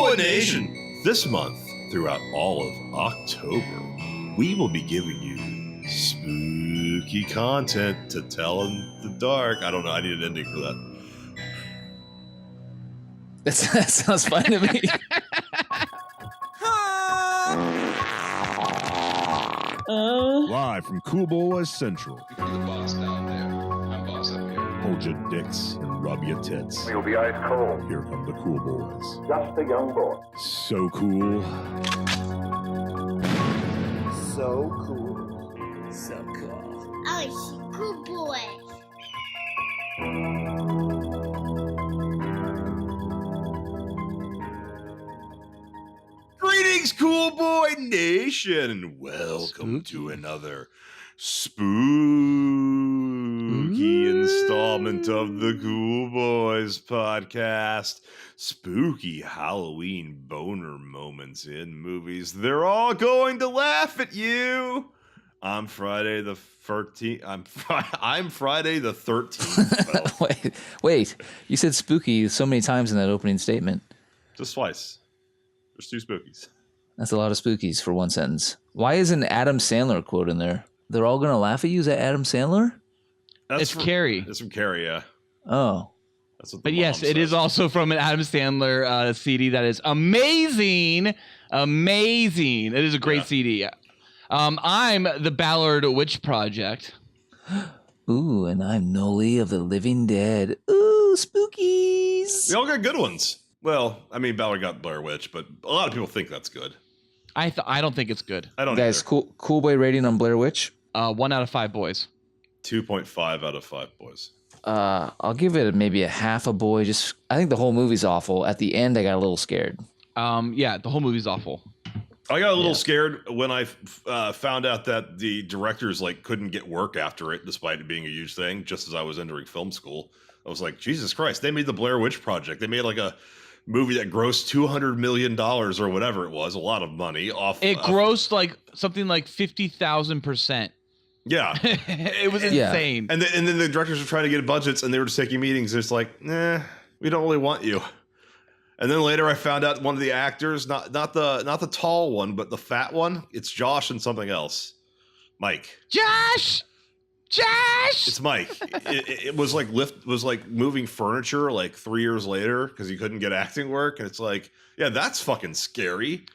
Boy Nation! This month, throughout all of October, we will be giving you spooky content to tell in the dark. I don't know, I need an ending for that. That sounds fine to me. Live from Cool Boys Central. You're the boss down there. I'm boss up here. Hold your dicks and rub your tits. You'll be ice cold. Here come the Cool Boys. Just a young boy. So cool. So cool. So cool. Oh, it's cool boy. Greetings, Cool Boy Nation, and welcome to another spooky installment of the Cool Boys Podcast. Spooky Halloween boner moments in movies. They're all going to laugh at you. I'm Friday the 13th. I'm Friday the 13th. Well, wait. You said spooky so many times in that opening statement. just twice. There's two spookies. That's a lot of spookies for one sentence. Why is an Adam Sandler quote in there? They're all going to laugh at you? Is that Adam Sandler? It's Carrie. It's from Carrie, yeah. Oh. That's what the But yes, mom it is says. also from an Adam Sandler CD that is amazing. Amazing. It is a great CD. I'm the Ballard Witch Project. Ooh, and I'm Noli of the Living Dead. Ooh, spookies. We all got good ones. Well, I mean, Ballard got Blair Witch, but a lot of people think that's good. I don't think it's good. I don't Guys, either. cool boy rating on Blair Witch? 1 out of 5 boys. 2.5 out of 5 boys. I'll give it maybe a half a boy. I think the whole movie's awful. At the end, I got a little scared. Yeah, the whole movie's awful. I got a little scared when I found out that the directors couldn't get work after it, despite it being a huge thing. Just as I was entering film school, I was like, Jesus Christ! They made the Blair Witch Project. They made a movie that grossed $200 million or whatever it was, a lot of money off. It grossed something like 50,000%. Yeah, It was insane. and then the directors were trying to get budgets, and they were just taking meetings. It's like, nah, we don't really want you. And then later, I found out one of the actors, not the tall one, but the fat one. It's Josh and something else, Mike. Josh! It's Mike. It was moving furniture 3 years later because he couldn't get acting work, and it's like, yeah, that's fucking scary.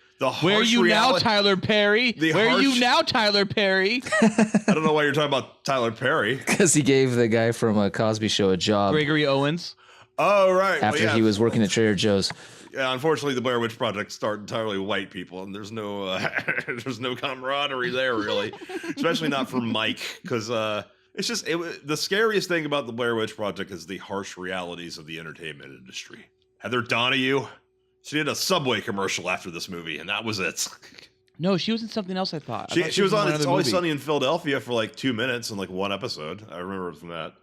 Where are you now, Tyler Perry? Where are you now, Tyler Perry? I don't know why you're talking about Tyler Perry. Because he gave the guy from a Cosby Show a job Gregory Owens. Oh, right. after he was working at Trader Joe's. Yeah, unfortunately, the Blair Witch Project starred entirely white people, and there's no there's no camaraderie there, really. Especially not for Mike, because it's just the scariest thing about the Blair Witch Project is the harsh realities of the entertainment industry. Heather Donahue, she did a Subway commercial after this movie, and that was it. No, she was in something else, I thought. She was on It's another Always movie. Sunny in Philadelphia for 2 minutes in one episode. I remember it from that.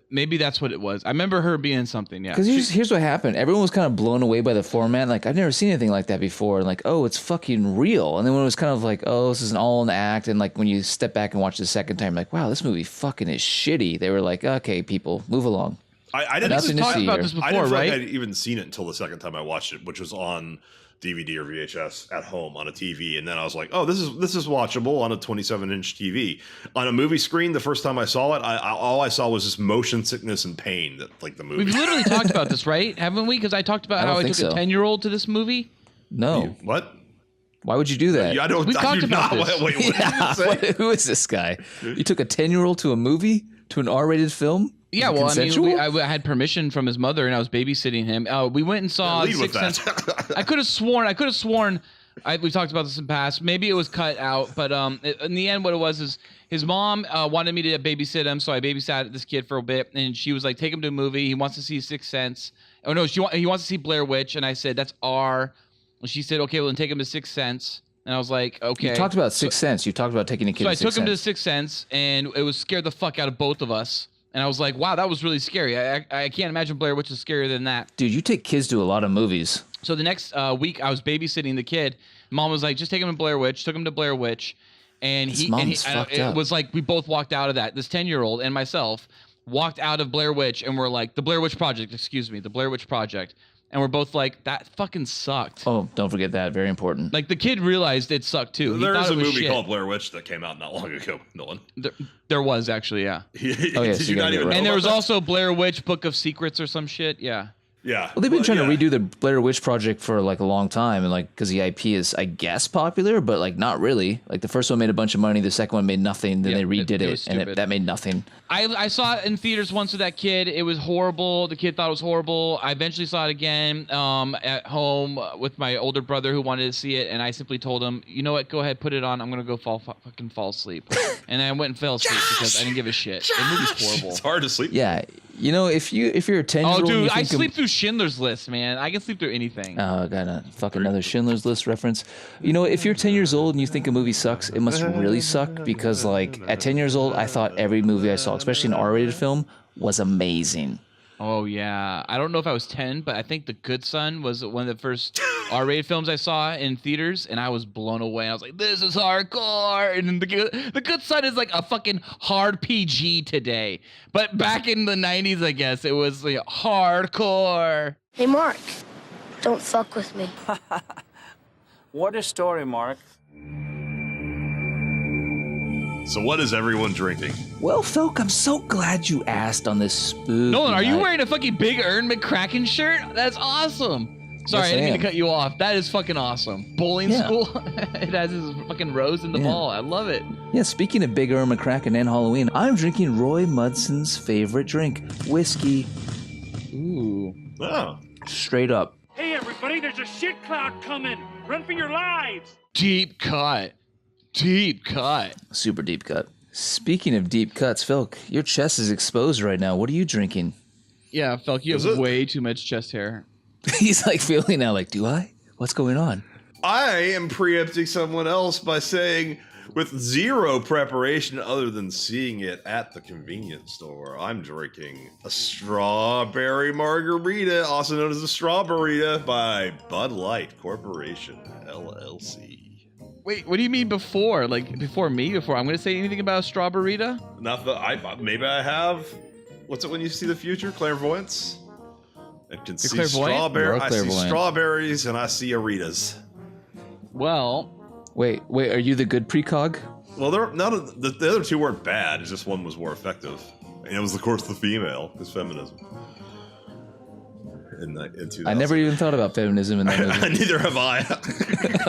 Maybe that's what it was. I remember her being in something, yeah. Because here's what happened. Everyone was kind of blown away by the format. I've never seen anything like that before. And oh, it's fucking real. And then when it was kind of oh, this is an all an act. And when you step back and watch the second time, wow, this movie fucking is shitty. They were like, okay, people, move along. I didn't Nothing to talked see about here. this before, I didn't feel right? like I'd even seen it until the second time I watched it, which was on DVD or VHS at home on a TV, and then I was like, "Oh, this is watchable on a 27-inch TV." On a movie screen, the first time I saw it, all I saw was just motion sickness and pain. That the movie. We've literally talked about this, right? Haven't we? Because I talked about I how don't I think took so. a 10-year-old to this movie. No. What? Why would you do that? I don't. We I talked do about not. this. Wait, what Yeah, did you say? who is this guy? You took a 10-year-old to a movie? To an R-rated film? Yeah, Was it well, consensual? I had permission from his mother, and I was babysitting him. We went and saw Lead with Sixth that. Sense. I could have sworn. We talked about this in the past. Maybe it was cut out, but in the end, what it was is his mom wanted me to babysit him, so I babysat this kid for a bit, and she was like, "Take him to a movie. He wants to see Sixth Sense." Oh no, he wants to see Blair Witch, and I said, "That's R." And she said, "Okay, well then take him to Sixth Sense." And I was like, "Okay." You talked about Sixth Sense. You talked about taking a kid So to I Sixth took him to Sense. Sixth Sense, and it was scared the fuck out of both of us. And I was like, wow, that was really scary. I can't imagine Blair Witch is scarier than that. Dude, you take kids to a lot of movies. So the next week, I was babysitting the kid. Mom was like, just take him to Blair Witch. Took him to Blair Witch. And it was like we both walked out of that. This 10-year-old and myself walked out of Blair Witch and we're like, the Blair Witch Project. and we're both like, that fucking sucked. Oh, don't forget that. Very important. Like the kid realized it sucked too. He There thought is a it was movie shit. called Blair Witch that came out not long ago, Nolan. There was actually, yeah. Oh, yeah, so Did you you gotta not get even right. know And there about was that? also Blair Witch Book of Secrets or some shit. Yeah. Yeah. Well, they've been trying yeah. to redo the Blair Witch Project for like a long time, and like because the IP is, I guess, popular, but like not really. Like the first one made a bunch of money, the second one made nothing. Then Yeah, they redid it was it, and stupid. that made nothing. I saw it in theaters once with that kid. It was horrible. The kid thought it was horrible. I eventually saw it again at home with my older brother who wanted to see it, and I simply told him, you know what, go ahead, put it on. I'm gonna go fucking fall asleep. And I went and fell asleep because I didn't give a shit. The movie's horrible. It's hard to sleep. Yeah, you know, if you're a 10-year-old, Oh, dude, you I think sleep through Schindler's List, man. I can sleep through anything. Oh, I got a fucking another Schindler's List reference. You know, if you're 10 years old and you think a movie sucks, it must really suck because, like, at 10 years old, I thought every movie I saw, especially an R-rated film, was amazing. Oh, yeah. I don't know if I was 10, but I think The Good Son was one of the first R-rated films I saw in theaters, and I was blown away. I was like, this is hardcore. And The Good Son is like a fucking hard PG today. But back in the 90s, I guess, it was like hardcore. Hey, Mark, don't fuck with me. What a story, Mark. So what is everyone drinking? Well, Felk, I'm so glad you asked on this spooky Nolan, are you night. wearing a fucking Big Earn McCracken shirt? That's awesome. Sorry, Yes, I didn't I mean am. to cut you off. That is fucking awesome. Bowling Yeah. school, it has his fucking rose in the Yeah. ball. I love it. Yeah, speaking of Big Irma McCracken and Halloween, I'm drinking Roy Mudson's favorite drink, whiskey. Ooh. Oh. Straight up. Hey, everybody, there's a shit cloud coming. Run for your lives. Deep cut. Deep cut. Super deep cut. Speaking of deep cuts, Felk, your chest is exposed right now. What are you drinking? Yeah, Felk, you Is have it? way too much chest hair. He's like feeling now like, do I? What's going on? I am preempting someone else by saying, with zero preparation other than seeing it at the convenience store, I'm drinking a strawberry margarita, also known as a Strawberita, by Bud Light Corporation, LLC. Wait, what do you mean before? Like, before me? Before I'm going to say anything about a Strawberita? Not that maybe I have. What's it when you see the future? Clairvoyance? I can see clairvoyant? You're a I see clairvoyant. strawberries and I see Aritas. Well, Wait, are you the good precog? Well, they're none of the other two weren't bad. It's just one was more effective, and it was, of course, the female, because feminism. I never even thought about feminism in that movie. Neither have I.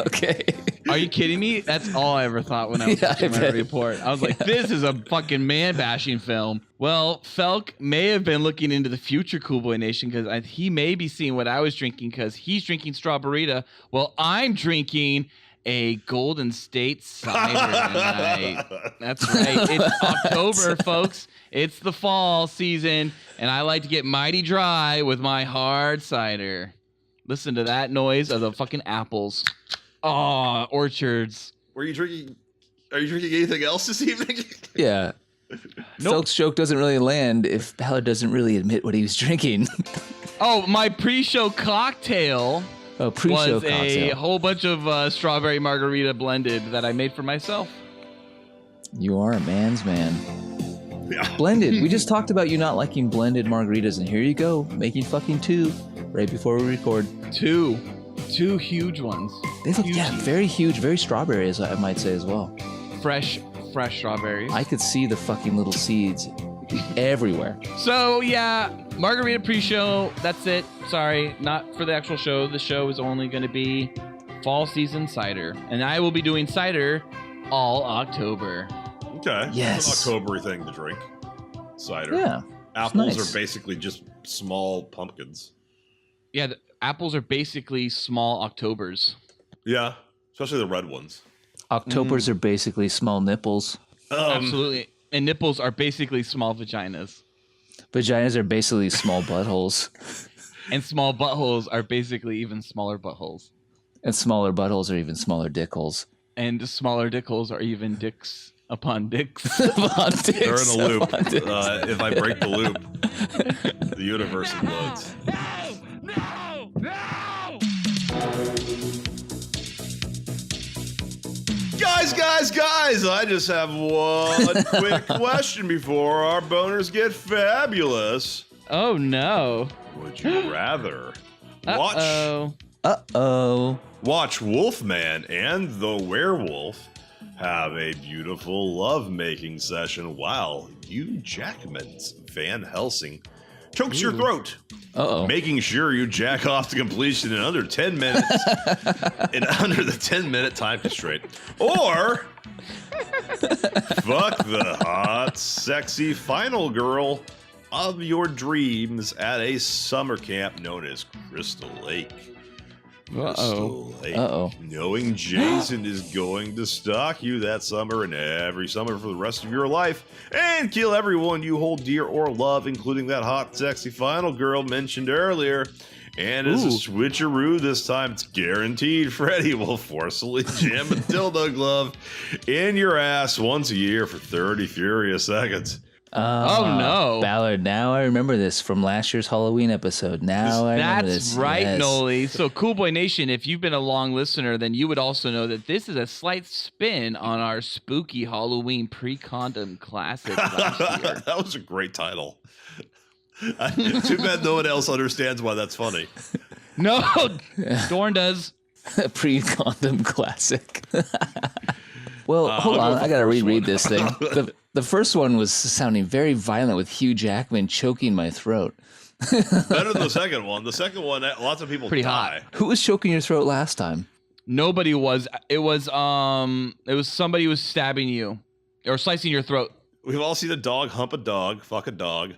Okay. are you kidding me? That's all I ever thought when I was Yeah, watching I my bet. report. I was like, this is a fucking man-bashing film. Well, Felk may have been looking into the future Cool Boy Nation because he may be seeing what I was drinking because he's drinking Strawberita. Well, I'm drinking a Golden State cider tonight. That's right. It's October, folks. It's the fall season, and I like to get mighty dry with my hard cider. Listen to that noise of the fucking apples. Oh, orchards. Are you drinking anything else this evening? Yeah. Nope. Felk's joke doesn't really land if Ballard doesn't really admit what he was drinking. Oh, my pre-show cocktail Oh, pre-show was a cocktail. whole bunch of strawberry margarita blended that I made for myself. You are a man's man. Yeah. Blended. We just talked about you not liking blended margaritas, and here you go, making fucking two right before we record. Two huge ones. They look, Huge. very huge, very strawberry, as I might say as well. Fresh strawberries. I could see the fucking little seeds everywhere. So yeah, margarita pre-show. That's it. Sorry, not for the actual show. The show is only going to be fall season cider, and I will be doing cider all October. Okay. Yes. It's an October thing to drink. Cider. Yeah. Apples nice. are basically just small pumpkins. Yeah, the apples are basically small Octobers. Yeah. Especially the red ones. Octobers are basically small nipples. Absolutely. And nipples are basically small vaginas. Vaginas are basically small buttholes. And small buttholes are basically even smaller buttholes. And smaller buttholes are even smaller dickholes. And smaller dickholes are even dicks upon dicks. Upon dicks, They're in a loop. upon dicks. If I break the loop, the universe implodes. Guys, I just have one quick question before our boners get fabulous. Oh no. Would you rather Watch Wolfman and the Werewolf have a beautiful lovemaking session while Hugh Jackman's Van Helsing chokes your throat. Making sure you jack off to completion in under 10 minutes. Under the 10-minute time constraint. Or fuck the hot, sexy final girl of your dreams at a summer camp known as Crystal Lake. Crystal Lake. Knowing Jason is going to stalk you that summer and every summer for the rest of your life and kill everyone you hold dear or love, including that hot, sexy final girl mentioned earlier. And as a switcheroo this time, it's guaranteed Freddy will forcefully jam a dildo glove in your ass once a year for 30 furious seconds. Oh no, Ballard! Now I remember this from last year's Halloween episode. Now I remember this. That's right, Yes. Noli. So, Cool Boy Nation, if you've been a long listener, then you would also know that this is a slight spin on our spooky Halloween pre-condom classic last year. That was a great title. Too bad no one else understands why that's funny. No, Dorn does. Pre-condom classic. Well, hold on. I got to reread this thing. The first one was sounding very violent with Hugh Jackman choking my throat. Better than the second one. The second one, lots of people Pretty die. hot. Who was choking your throat last time? Nobody was. It was somebody who was stabbing you or slicing your throat. We've all seen a dog hump a dog, fuck a dog.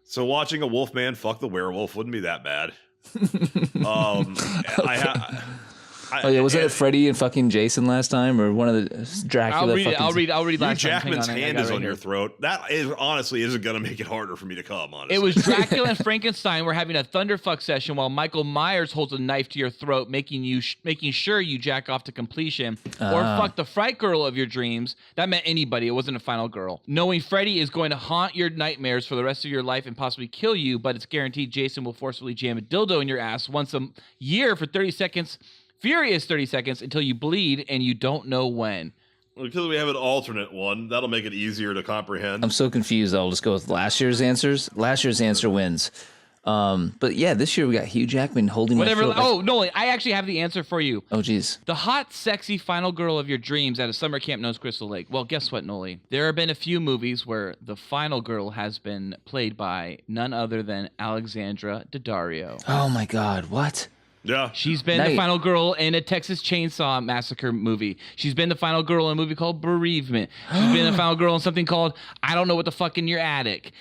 So watching a wolfman fuck the werewolf wouldn't be that bad. Was it Freddy and fucking Jason last time, or one of the Dracula? I'll read. Hugh Last Jackman's time. hand is on your throat. That is honestly isn't going to make it harder for me to come. Honestly, It was Dracula and Frankenstein were having a thunderfuck session while Michael Myers holds a knife to your throat, making sure you jack off to completion, or fuck the fright girl of your dreams. That meant anybody. It wasn't a final girl. Knowing Freddy is going to haunt your nightmares for the rest of your life and possibly kill you, but it's guaranteed Jason will forcefully jam a dildo in your ass once a year for 30 seconds. Furious 30 seconds until you bleed and you don't know when. Because we have an alternate one, that'll make it easier to comprehend. I'm so confused. I'll just go with last year's answers. Last year's answer wins. But yeah, this year we got Hugh Jackman holding Whatever. my throat. Oh, Noli, I actually have the answer for you. Oh, geez. The hot, sexy final girl of your dreams at a summer camp known as Crystal Lake. Well, guess what, Noli? There have been a few movies where the final girl has been played by none other than Alexandra Daddario. Oh my God, what? Yeah. She's been the final girl in a Texas Chainsaw Massacre movie. She's been the final girl in a movie called Bereavement. She's been the final girl in something called I Don't Know What the Fuck in Your Attic.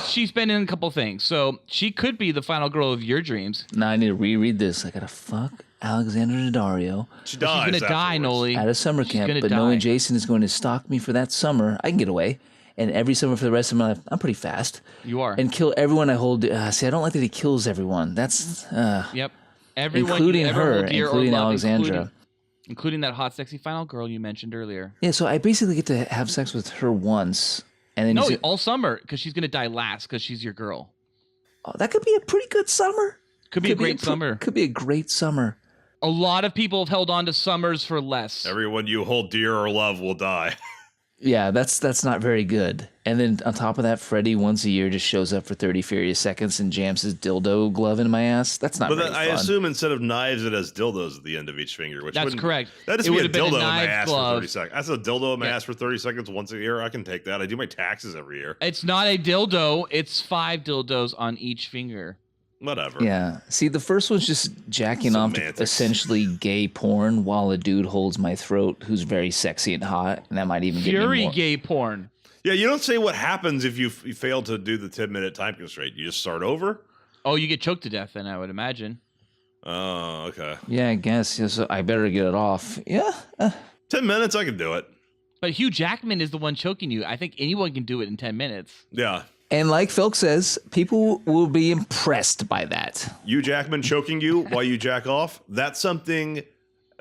She's been in a couple things. So she could be the final girl of your dreams. Now I need to reread this. I gotta fuck Alexandra Daddario. She dies. She's gonna die, Noli. At a summer camp, but die. knowing Jason is going to stalk me for that summer, I can get away. And every summer for the rest of my life, I'm pretty fast. You are. And kill everyone I hold. See, I don't like that he kills everyone. That's Yep. Everyone including you ever her, hold dear or including love, Alexandra. including that hot, sexy final girl you mentioned earlier. Yeah, so I basically get to have sex with her once, and then No, all summer, because she's gonna die last, because she's your girl. oh, that could be a pretty good summer. Could be a great summer. Could be a great summer. A lot of people have held on to summers for less. Everyone you hold dear or love will die. Yeah, that's not very good. And then on top of that, Freddy once a year just shows up for 30 furious seconds and jams his dildo glove in my ass. That's not very fun. I assume instead of knives, it has dildos at the end of each finger. Which That's correct. That just It be a would've been a dildo in my knife ass glove. for 30 seconds. That's a dildo in my ass for 30 seconds once a year. I can take that. I do my taxes every year. It's not a dildo. It's 5 dildos on each finger. Whatever. Yeah. See, the first one's just jacking off to Semantics. essentially gay porn while a dude holds my throat who's very sexy and hot, and that might even get me Fury more. gay porn. Yeah, you don't say what happens if you fail to do the 10-minute time constraint. You just start over? Oh, you get choked to death then, I would imagine. Oh, okay. Yeah, I guess. Yeah, so I better get it off. Yeah. 10 minutes, I can do it. But Hugh Jackman is the one choking you. I think anyone can do it in 10 minutes. Yeah. And like Phil says, people will be impressed by that. Hugh Jackman choking you while you jack off, that's something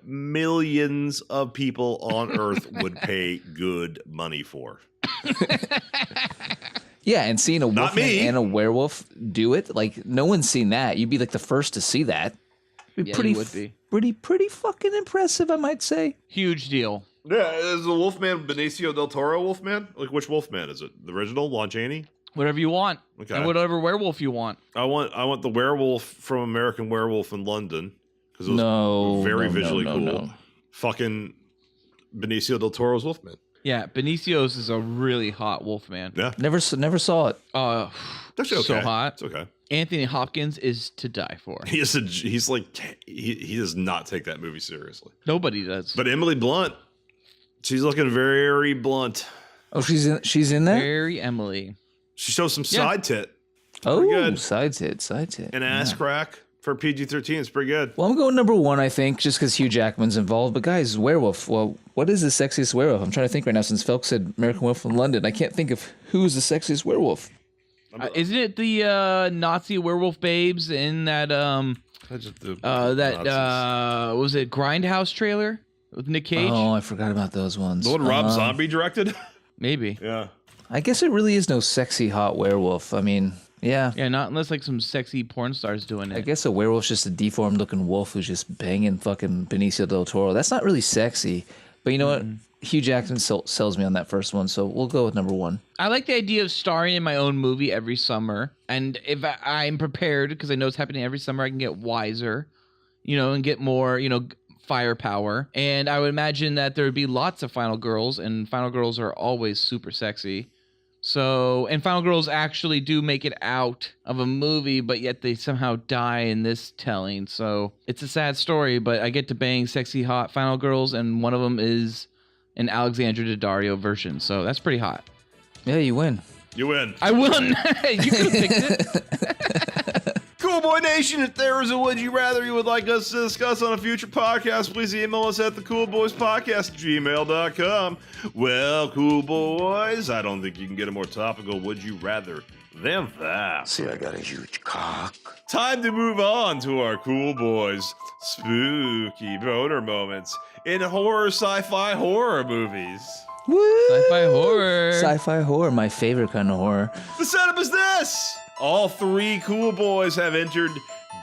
millions of people on Earth would pay good money for. Yeah, and seeing a Not wolfman me. and a werewolf do it, like no one's seen that. You'd be like the first to see that. It'd be Yeah, pretty, you would be. pretty fucking impressive, I might say. Huge deal. Yeah, is the Wolfman Benicio del Toro Wolfman? Like, which Wolfman is it? The original, Lon Chaney? Whatever you want. Okay. And whatever werewolf you want. I want the werewolf from American Werewolf in London because it was very visually cool. No. Fucking Benicio del Toro's Wolfman. Yeah, Benicio's is a really hot wolf man. Yeah, Never saw it. that's okay. So hot. It's okay. Anthony Hopkins is to die for. He does not take that movie seriously. Nobody does. But Emily Blunt, she's looking very blunt. Oh, she's in there. Very Emily. She shows some side tit. Oh, Pretty good. side tit. An ass crack for PG-13. It's pretty good. Well, I'm going number one, I think, just because Hugh Jackman's involved. But guys, werewolf. Well, what is the sexiest werewolf? I'm trying to think right now since Felk said American Werewolf in London. I can't think of who's the sexiest werewolf. Isn't it the Nazi werewolf babes in that what was it, Grindhouse trailer with Nick Cage? Oh, I forgot about those ones. The one Rob Zombie directed? Maybe. Yeah. I guess it really is no sexy hot werewolf. I mean, yeah. Yeah, not unless like some sexy porn stars doing it. I guess a werewolf's just a deformed looking wolf who's just banging fucking Benicio del Toro. That's not really sexy. But you know what? Hugh Jackman sells me on that first one, so we'll go with number one. I like the idea of starring in my own movie every summer. And if I'm prepared, because I know it's happening every summer, I can get wiser, and get more, firepower. And I would imagine that there would be lots of Final Girls, and Final Girls are always super sexy. So, and Final Girls actually do make it out of a movie, but yet they somehow die in this telling. So it's a sad story, but I get to bang sexy hot Final Girls, and one of them is an Alexandra Daddario version. So that's pretty hot. Yeah, you win. You win. I won. You could have picked it. Cool Boy Nation, if there is a would you rather you would like us to discuss on a future podcast, please email us at thecoolboyspodcast@gmail.com. Well, cool boys, I don't think you can get a more topical would you rather than that. See, I got a huge cock. Time to move on to our cool boys spooky boner moments in horror, sci-fi horror movies. Woo! Sci-fi horror. Sci-fi horror, my favorite kind of horror. The setup is this. All three cool boys have entered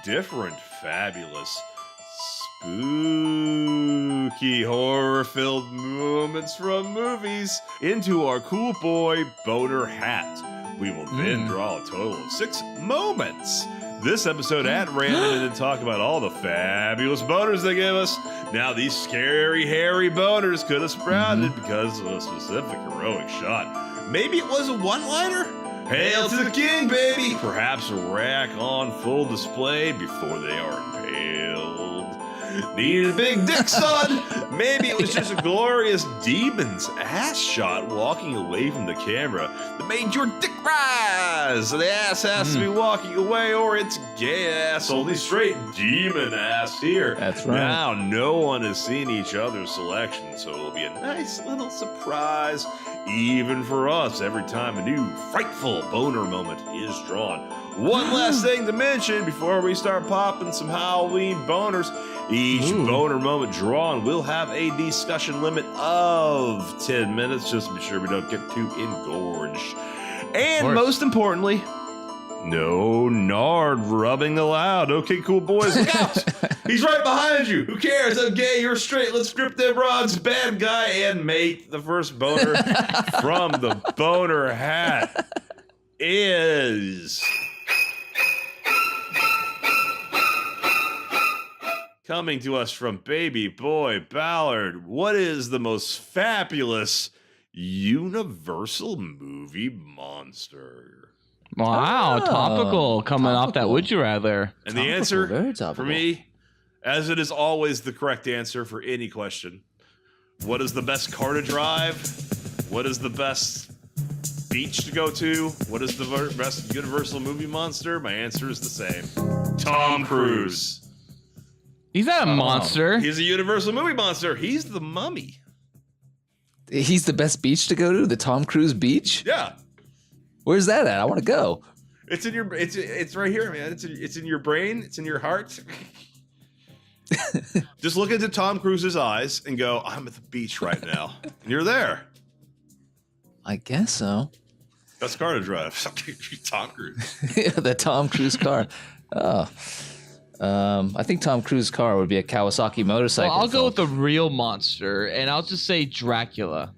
different fabulous spooky horror-filled moments from movies into our cool boy boner hat. We will then draw a total of 6 moments. This episode at random and then talk about all the fabulous boners they give us. Now these scary, hairy boners could have sprouted because of a specific heroic shot. Maybe it was a one-liner? Hail to the king, baby! Perhaps a rack on full display before they are impaled. Needed a big dick, son! Maybe it was just a glorious demon's ass shot walking away from the camera that made your dick rise! The ass has to be walking away or it's gay ass, only straight demon ass here. That's right. Now no one has seen each other's selection, so it'll be a nice little surprise even for us every time a new frightful boner moment is drawn. One last thing to mention before we start popping some Halloween boners. Each boner moment drawn will have a discussion limit of 10 minutes, just to be sure we don't get too engorged. And most importantly, no nard rubbing allowed. Okay, cool boys, look out! He's right behind you. Who cares? I'm gay, you're straight. Let's grip them rods, bad guy and mate. The first boner from the boner hat is coming to us from Baby Boy Ballard. What is the most fabulous Universal movie monster? Wow, topical coming off that would you rather. And the Topical, answer very topical. for me, as it is always the correct answer for any question, what is the best car to drive? What is the best beach to go to? What is the best Universal movie monster? My answer is the same. Tom Cruise. He's not a monster. He's a Universal movie monster. He's the mummy. He's the best beach to go to? The Tom Cruise beach? Yeah. Where's that at? I want to go. It's in your it's right here, man. It's in your brain, it's in your heart. Just look into Tom Cruise's eyes and go, I'm at the beach right now. And you're there. I guess so. Best car to drive. Tom Cruise. Yeah, the Tom Cruise car. Oh. I think Tom Cruise's car would be a Kawasaki motorcycle. Well, I'll go with the real monster, and I'll just say Dracula.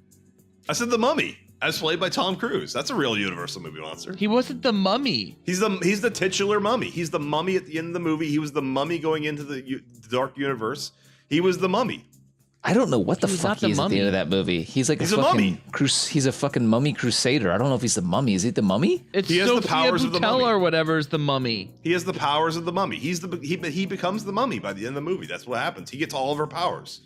I said the mummy. as played by Tom Cruise. That's a real Universal movie monster. He wasn't the mummy. He's the titular mummy. He's the mummy at the end of the movie. He was the mummy going into the dark universe. He was the mummy. I don't know what the was fuck not the he is at the mummy. end of that movie. He's like He's a a fucking mummy. He's a fucking mummy crusader. I don't know if he's the mummy. Is he the mummy? It's He has the Sophia powers of the Boutella mummy. or whatever is the mummy. He has the powers of the mummy. He becomes the mummy by the end of the movie. That's what happens. He gets all of her powers.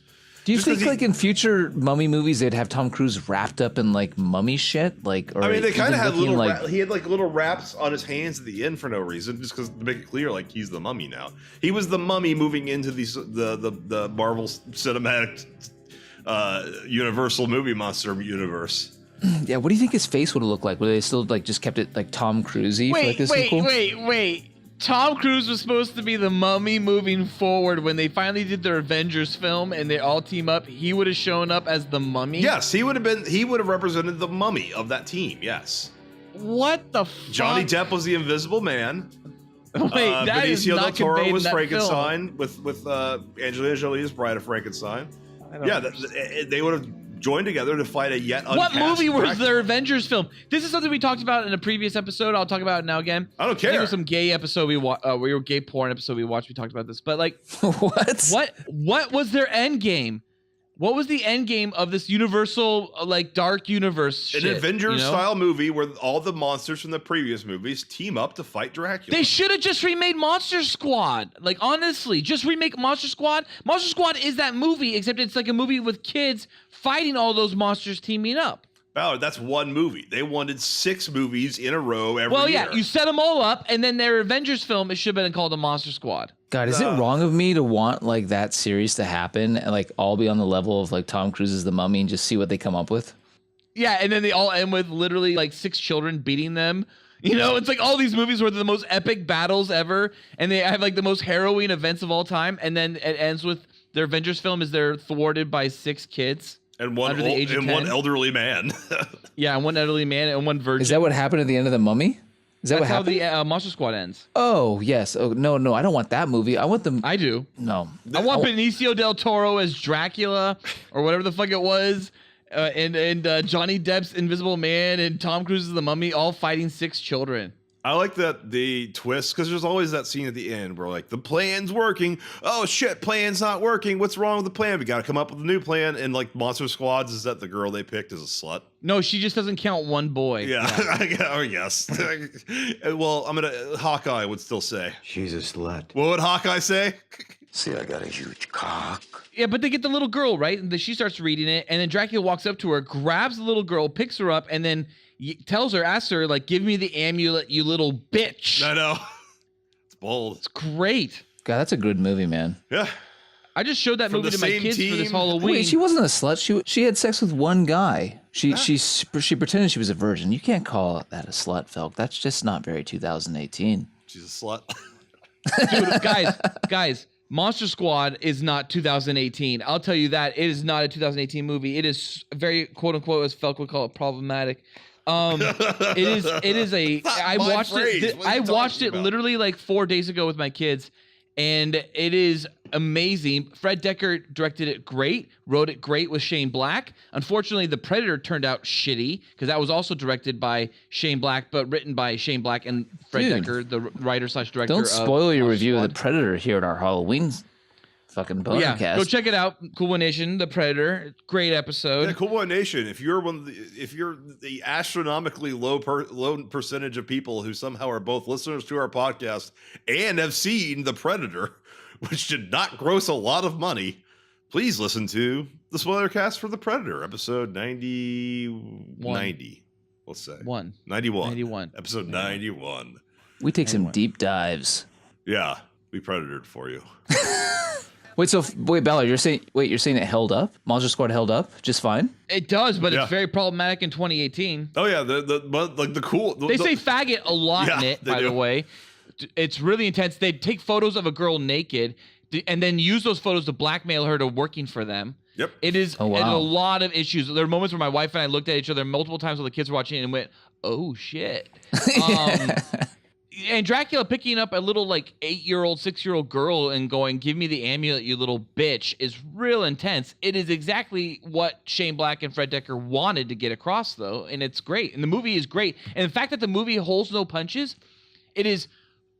Do you Just think 'cause he- like in future mummy movies they'd have Tom Cruise wrapped up in like mummy shit? Like, or I mean, they kind of even had looking little. He had like little wraps on his hands at the end for no reason, just because to make it clear, like he's the mummy now. He was the mummy moving into the Marvel Cinematic Universal movie monster universe. Yeah, what do you think his face would have looked like? Would they still like just kept it like Tom Cruise-y for like this sequel? Wait. Tom Cruise was supposed to be the mummy moving forward when they finally did their Avengers film and they all team up. He would have shown up as the mummy. Yes, he would have represented the mummy of that team. Yes. What the fuck? Johnny Depp was the Invisible Man. Wait, that is Benicio del not Toro conveyed was in that Frankenstein with Angelina Jolie as Bride of Frankenstein. Yeah, they would have joined together to fight a yet What uncast movie was Dracula. their Avengers film? This is something we talked about in a previous episode. I'll talk about it now again. I don't I think it care. was some gay episode we gay porn episode we watched. We talked about this, but like, What? what was their end game? What was the end game of this Universal like dark universe An shit, Avengers you know? style movie where all the monsters from the previous movies team up to fight Dracula. They should have just remade Monster Squad. Like, honestly, just remake Monster Squad. Monster Squad is that movie, except it's like a movie with kids fighting all those monsters teaming up. Ballard, that's one movie. They wanted 6 movies in a row every year. Well, yeah, you set them all up, and then their Avengers film, it should have been called the Monster Squad. God, is it wrong of me to want like that series to happen and like all be on the level of like Tom Cruise as the mummy and just see what they come up with? Yeah, and then they all end with literally like 6 children beating them. You know, it's like all these movies were the most epic battles ever, and they have like the most harrowing events of all time, and then it ends with their Avengers film is they're thwarted by 6 kids. And one under the age of 10. one elderly man. Yeah, and one elderly man and one virgin. Is that what happened at the end of the Mummy? Is that That's what how happened? the Monster Squad ends. Oh yes. Oh no, I don't want that movie. I want them. I do. No. I want Benicio del Toro as Dracula or whatever the fuck it was, and Johnny Depp's Invisible Man and Tom Cruise as the Mummy, all fighting 6 children. I like that the twist, because there's always that scene at the end where like the plan's working. Oh shit, plan's not working. What's wrong with the plan? We got to come up with a new plan. And like Monster Squads, is that the girl they picked as a slut? No, she just doesn't count one boy. Yeah, I guess. Well, Hawkeye would still say. She's a slut. What would Hawkeye say? See, I got a huge cock. Yeah, but they get the little girl, right? And then she starts reading it, and then Dracula walks up to her, grabs the little girl, picks her up, and then asks her, like, give me the amulet, you little bitch. I know. It's bold. It's great. God, that's a good movie, man. Yeah. I just showed that From movie the to my same kids for this team. Halloween. Wait, she wasn't a slut. She had sex with one guy. She pretended she was a virgin. You can't call that a slut, Felk. That's just not very 2018. She's a slut. Dude, guys, Monster Squad is not 2018. I'll tell you that. It is not a 2018 movie. It is very, quote unquote, as Felk would call it, problematic. It is a I my watched phrase. it What are I you watched talking it about? literally like 4 days ago with my kids, and it is amazing. Fred Decker directed it great, wrote it great with Shane Black. Unfortunately, The Predator turned out shitty because that was also directed by Shane Black, but written by Shane Black and Fred Dude, Decker, the writer/director. Don't spoil your Monster review of Squad. The Predator here at our Halloween fucking Yeah, podcast. go check it out. Cool One Nation, The Predator, great episode. Yeah, Cool Boy Nation. If you're the astronomically low percentage of people who somehow are both listeners to our podcast and have seen The Predator, which did not gross a lot of money, please listen to the spoiler cast for The Predator, episode 90. Let's say 91. Episode 91. We take some deep dives. Yeah, we predatored for you. Wait, Bella, you're saying it held up? Monster Squad held up just fine? It does, but Yeah. it's very problematic in 2018. Oh yeah, the cool. They say faggot a lot in Yeah, it, they by the do. way. It's really intense. They take photos of a girl naked and then use those photos to blackmail her to working for them. Yep. It is Oh, wow. and a lot of issues. There are moments where my wife and I looked at each other multiple times while the kids were watching it and went, oh, shit. and Dracula picking up a little like 8-year-old, 6-year-old girl and going, "Give me the amulet, you little bitch," is real intense. It is exactly what Shane Black and Fred Dekker wanted to get across, though, and it's great. And the movie is great. And the fact that the movie holds no punches, it is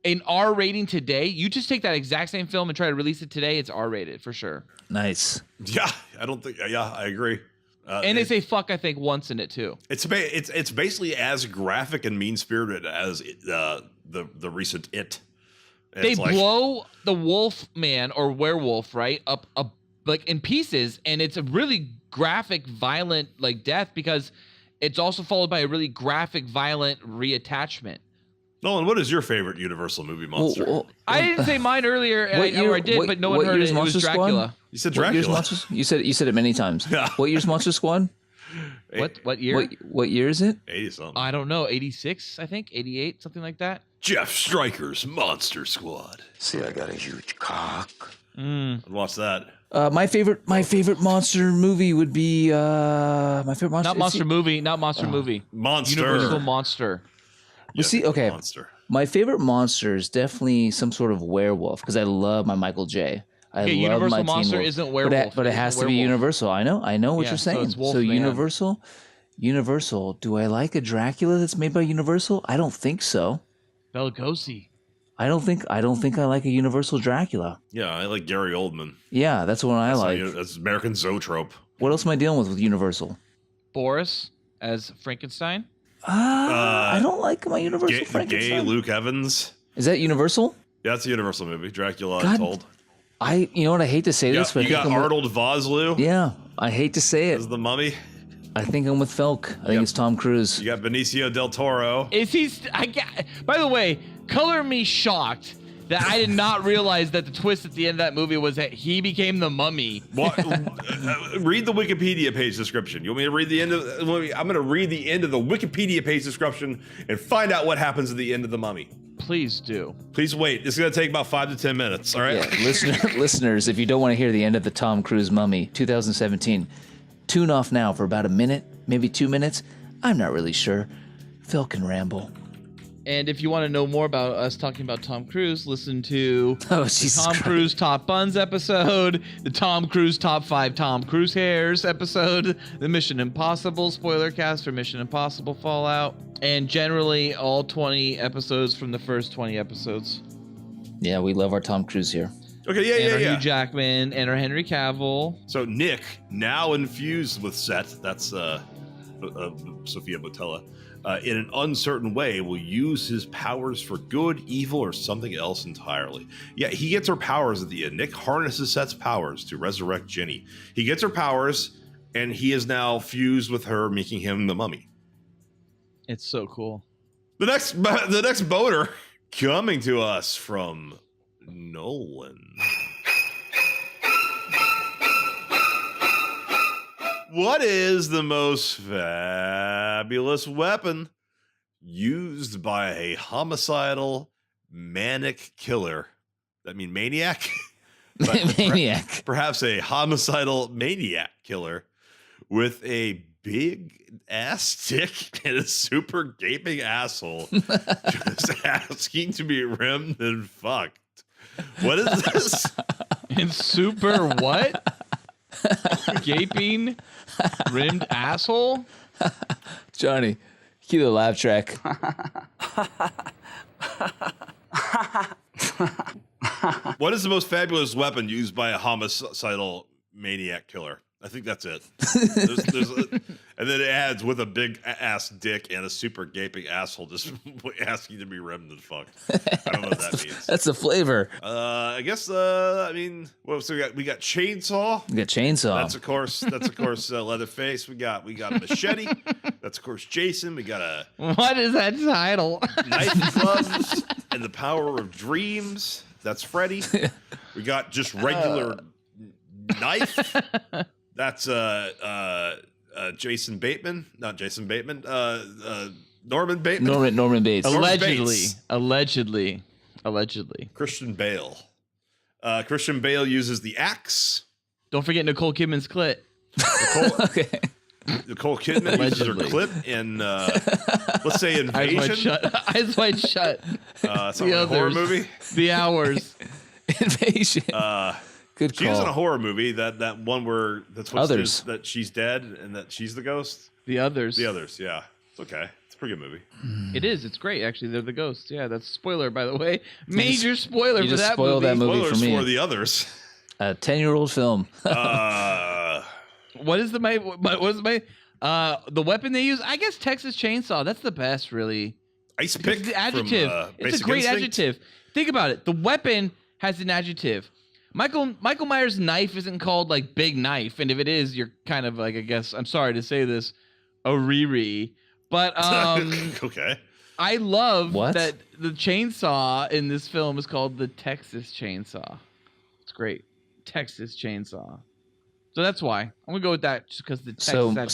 an R rating today. You just take that exact same film and try to release it today, it's R rated for sure. Nice. Yeah, I agree. And they say fuck, I think, once in it too. It's basically as graphic and mean spirited as the recent It. They blow the wolf man or werewolf right up like in pieces, and it's a really graphic, violent like death because it's also followed by a really graphic, violent reattachment. Nolan, what is your favorite Universal movie monster? I didn't say mine earlier, or I did, but no one heard it. It was Dracula. You said Dracula. You said it many times. Yeah. What year's Monster Squad? What year? What year is it? 80 something. I don't know. 86, I think. 88, something like that. Jeff Stryker's Monster Squad. See, I got a huge cock. I'd watch that. My favorite monster movie would be my favorite monster. Not monster movie. Monster. Universal Monster. Well, see, okay. Monster. My favorite monster is definitely some sort of werewolf because I love my Michael J. I love Universal my Monster Teen Wolf. isn't werewolf. But it has to be Universal. I know what you're saying. So it's Wolfman. Universal. Do I like a Dracula that's made by Universal? I don't think so. Bela Lugosi. I don't think I like a Universal Dracula. Yeah, I like Gary Oldman. Yeah, that's the one I like. That's American Zoetrope. What else am I dealing with Universal? Boris as Frankenstein. I don't like my Universal Frankenstein. Gay Luke Evans. Is that Universal? Yeah, it's a Universal movie. Dracula God, Untold. You know what? I hate to say this, but you got Arnold Vosloo. Yeah, I hate to say it. As the Mummy. I think I'm with Felk. I think it's Tom Cruise. You got Benicio del Toro. Is he? By the way, color me shocked that I did not realize that the twist at the end of that movie was that he became the Mummy. What? Read the Wikipedia page description. You want me to read the end of? I'm going to read the end of the Wikipedia page description and find out what happens at the end of the Mummy. Please do. Please wait. It's going to take about 5 to 10 minutes. All right. Yeah, listeners, if you don't want to hear the end of the Tom Cruise Mummy, 2017, tune off now for about a minute, maybe 2 minutes. I'm not really sure. Phil can ramble. And if you want to know more about us talking about Tom Cruise, listen to the Tom Cruise Top Buns episode, the Tom Cruise Top 5 Tom Cruise Hairs episode, the Mission Impossible spoiler cast for Mission Impossible Fallout, and generally all 20 episodes from the first 20 episodes. Yeah, we love our Tom Cruise here. Okay, and our Hugh Jackman and our Henry Cavill. So Nick, now infused with Set, that's Sophia Botella, in an uncertain way, will use his powers for good, evil, or something else entirely. Yeah, he gets her powers at the end. Nick harnesses Set's powers to resurrect Ginny. He gets her powers, and he is now fused with her, making him the Mummy. It's so cool. The next boner coming to us from Nolan. What is the most fabulous weapon used by a homicidal manic killer? That mean maniac? Maniac. Perhaps a homicidal maniac killer with a big ass dick and a super gaping asshole just asking to be rimmed and fucked. What is this? And super what? Gaping rimmed asshole? Johnny, cue the laugh track. What is the most fabulous weapon used by a homicidal maniac killer? I think that's it. And then it adds with a big ass dick and a super gaping asshole just asking to be rimmed and fucked. I don't know what that means. That's the flavor. I guess. I mean, what so we got chainsaw. We got chainsaw. That's of course. Leatherface. We got machete. That's of course Jason. We got a. What is that title? Knife gloves and the power of dreams. That's Freddy. We got just regular knife. That's Jason Bateman, not Jason Bateman. Norman Bateman. Norman Bates. Allegedly. Christian Bale. Christian Bale uses the axe. Don't forget Nicole Kidman's clit. Okay. Nicole Kidman uses her clip in, let's say, Invasion. Eyes wide shut. Something like a horror movie. The Hours. Invasion. Good call. She was in a horror movie. That one where that's what Others. that she's dead and that she's the ghost. The Others. The Others. Yeah, it's okay. It's a pretty good movie. It is. It's great. Actually, they're the ghosts. Yeah, that's a spoiler, by the way. Major spoiler you for just that spoiled movie. that movie Spoilers for me. for The Others. A 10-year-old film. What is the weapon they use? I guess Texas Chainsaw. That's the best, really. Ice pick. The adjective. From, it's Basic a great Instinct. adjective. Think about it. The weapon has an adjective. Michael Myers' knife isn't called like big knife, and if it is, you're kind of like, I guess, I'm sorry to say this, a Riri. But okay. I love What? that the chainsaw in this film is called the Texas Chainsaw. It's great. Texas Chainsaw. So that's why I'm gonna go with that, just because the Texas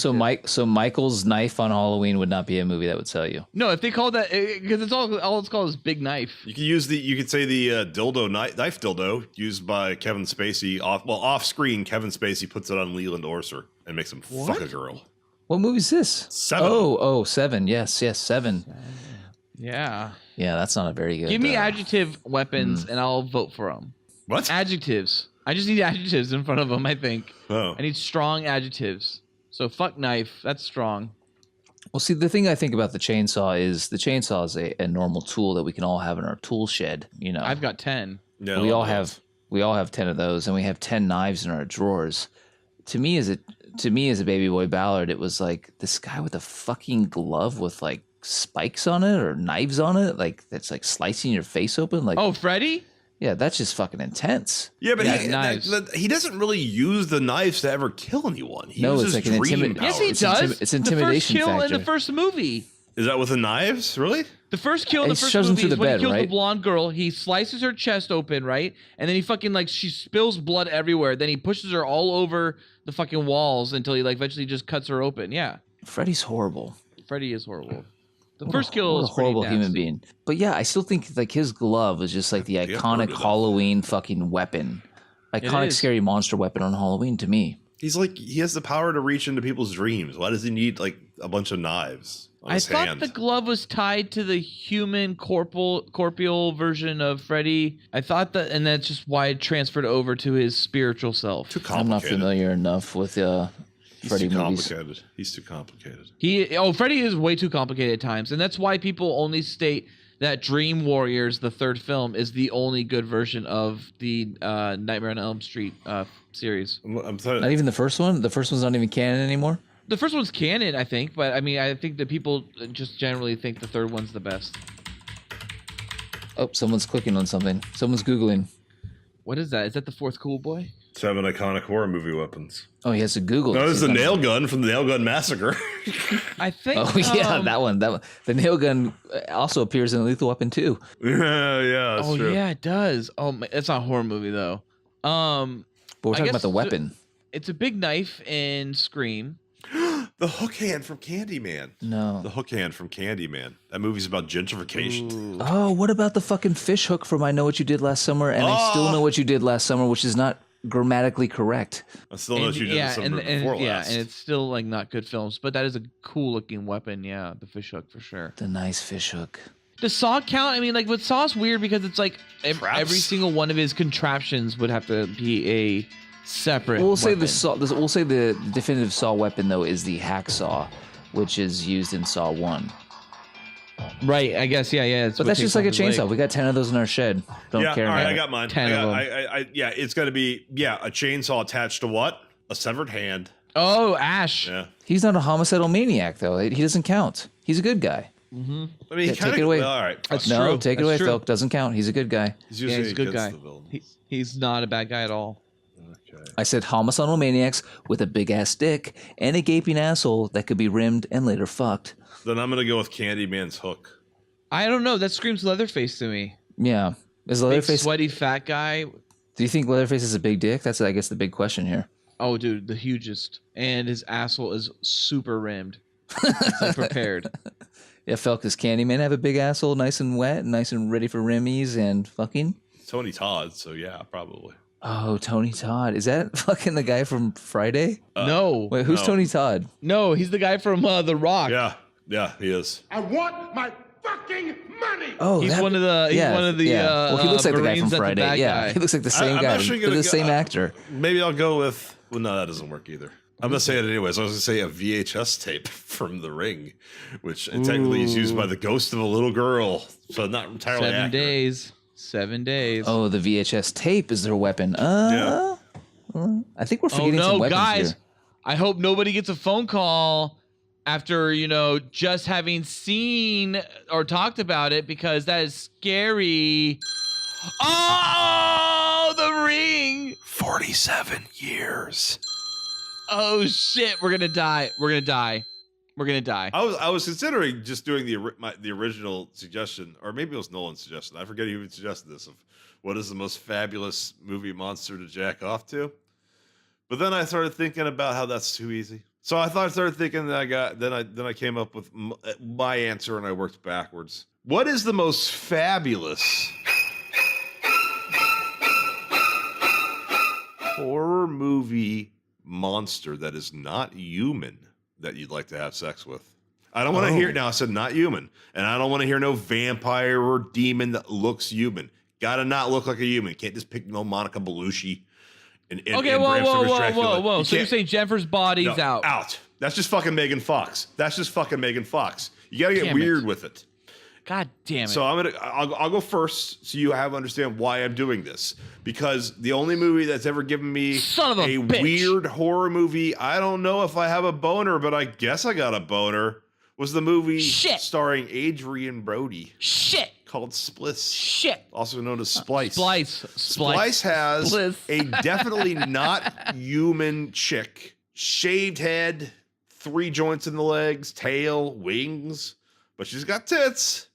So Michael's knife on Halloween would not be a movie that would sell you. No, if they called that, because it's all it's called is big knife. You could say the dildo knife dildo used by Kevin Spacey off screen. Kevin Spacey puts it on Leland Orser and makes him fuck a girl. What movie is this? Seven. Oh, Seven. Yes, Seven. Yeah. Yeah, that's not a very good. Give me adjective weapons and I'll vote for them. What? Adjectives. I just need adjectives in front of them, I think. Oh. I need strong adjectives. So fuck knife. That's strong. Well, see, the thing I think about the chainsaw is a normal tool that we can all have in our tool shed. You know, I've got 10. No, we all have 10 of those, and we have 10 knives in our drawers. To me, as a baby boy Ballard, it was like this guy with a fucking glove with like spikes on it or knives on it, like that's like slicing your face open. Like, Oh, Freddy? yeah, that's just fucking intense. Yeah, but knives. he doesn't really use the knives to ever kill anyone. He No, uses it's like an dream intimid- Yes, powers. he does. it's The intimidation first kill factor. in the first movie. Is that with the knives? Really? The first kill in the He first shoves him movie through is the when bed, he kills the right? blonde girl. He slices her chest open, right? And then he fucking like she spills blood everywhere. Then he pushes her all over the fucking walls until he like eventually just cuts her open. Yeah, Freddy's horrible. Freddy is horrible. The first kill What is a horrible pretty human nasty. being. But yeah, I still think like his glove is just like the got iconic burned enough. Halloween fucking weapon. Iconic is. scary monster weapon on Halloween to me. He's like he has the power to reach into people's dreams. Why does he need like a bunch of knives on I his thought hand? the glove was tied to the human corporeal version of Freddy. I thought that, and that's just why it transferred over to his spiritual self. Too I'm not complicated. familiar enough with He's Freddy too movies. complicated. He's too complicated. Freddy is way too complicated at times, and that's why people only state that Dream Warriors, the third film, is the only good version of the Nightmare on Elm Street series. I'm sorry. Not even the first one. The first one's not even canon anymore. The first one's canon, I think, but I mean, I think that people just generally think the third one's the best. Oh, someone's clicking on something. Someone's googling. What is that? Is that the fourth Cool Boy? 7 iconic horror movie weapons. Oh, he has to Google. No, to this is see the if I'm- nail gun from the Nail Gun Massacre. I think. Oh yeah, that one. The nail gun also appears in Lethal Weapon 2. yeah, that's Oh true. yeah, it does. Oh, it's not a horror movie though. But we're I talking guess about the weapon. It's a big knife in Scream. The hook hand from Candyman. No. The hook hand from Candyman. That movie's about gentrification. Oh, what about the fucking fish hook from I Know What You Did Last Summer and I Still Know What You Did Last Summer, which is not grammatically correct. I still know what you did the summer before last. and it's still like not good films, but that is a cool looking weapon. Yeah, the fish hook for sure. The nice fish hook. Does Saw count? I mean, like, but Saw's weird because it's like Traps. every single one of his contraptions would have to be a separate. We'll say weapon. we'll say the definitive Saw weapon though is the hacksaw, which is used in Saw 1. Right, I guess, yeah. It's But what that's takes just like a off his chainsaw. leg. We got 10 of those in our shed. Don't Yeah, care all right, about I it. got mine. 10 I of got, them. yeah, it's got to be, a chainsaw attached to what? A severed hand. Oh, Ash. Yeah. He's not a homicidal maniac though. He doesn't count. He's a good guy. I mean, Yeah, he take kinda, it away. Well, all right. That's No, true. take it That's away, true. Phil. Doesn't count. He's a good guy. He's Yeah, usually he's a good against guy. the villain. He's not a bad guy at all. Okay. I said homicidal maniacs with a big ass dick and a gaping asshole that could be rimmed and later fucked. Then I'm going to go with Candyman's hook. I don't know. That screams Leatherface to me. Yeah. Is Big, Leatherface? sweaty, fat guy. Do you think Leatherface is a big dick? That's, I guess, the big question here. Oh, dude, the hugest. And his asshole is super rimmed. It's like prepared. Yeah, Felk, does Candyman have a big asshole, nice and wet, nice and ready for rimmies and fucking? Tony Todd, so yeah, probably. Oh, Tony Todd. Is that fucking the guy from Friday? No. Wait, who's no. Tony Todd? No, he's the guy from The Rock. Yeah, he is. I want my fucking money. Oh, He's one of the. He's one of the. Well, he looks like the guy from Marines that's the Friday. bad Yeah, guy. he looks like the same I'm guy. actually They're gonna the go- same actor. Maybe I'll go with. Well, no, that doesn't work either. I'm gonna say it anyways. I was gonna say a VHS tape from The Ring, which technically is used by the ghost of a little girl, so not entirely 7 accurate. days. 7 days. Oh, the VHS tape is their weapon. I think we're Oh forgetting some no, weapons guys! here. I hope nobody gets a phone call after just having seen or talked about it, because that is scary. Oh, The Ring! 47 years. Oh shit, we're gonna die. We're gonna die. We're gonna die. I was considering just doing the original suggestion, or maybe it was Nolan's suggestion. I forget who suggested this, of what is the most fabulous movie monster to jack off to. But then I started thinking about how that's too easy. So I started thinking that then I came up with my answer, and I worked backwards. What is the most fabulous horror movie monster that is not human that you'd like to have sex with? I don't want to hear. Now I said not human, and I don't want to hear no vampire or demon that looks human. Got to not look like a human. Can't just pick no Monica Bellucci. And Okay, Bram Stoker's Dracula. whoa. You So you're can't- saying Jennifer's body's no, out? Out. That's just fucking Megan Fox. You got to get Damn weird it. with it. God damn it. So I'll go first, so you understand why I'm doing this. Because the only movie that's ever given me Son of a bitch. weird horror movie, I don't know if I have a boner, but I guess I got a boner, was the movie Shit. starring Adrian Brody Shit. called Spliss, Shit. also known as Splice. Splice has Spliss. a definitely not human chick, shaved head, 3 joints in the legs, tail, wings, but she's got tits.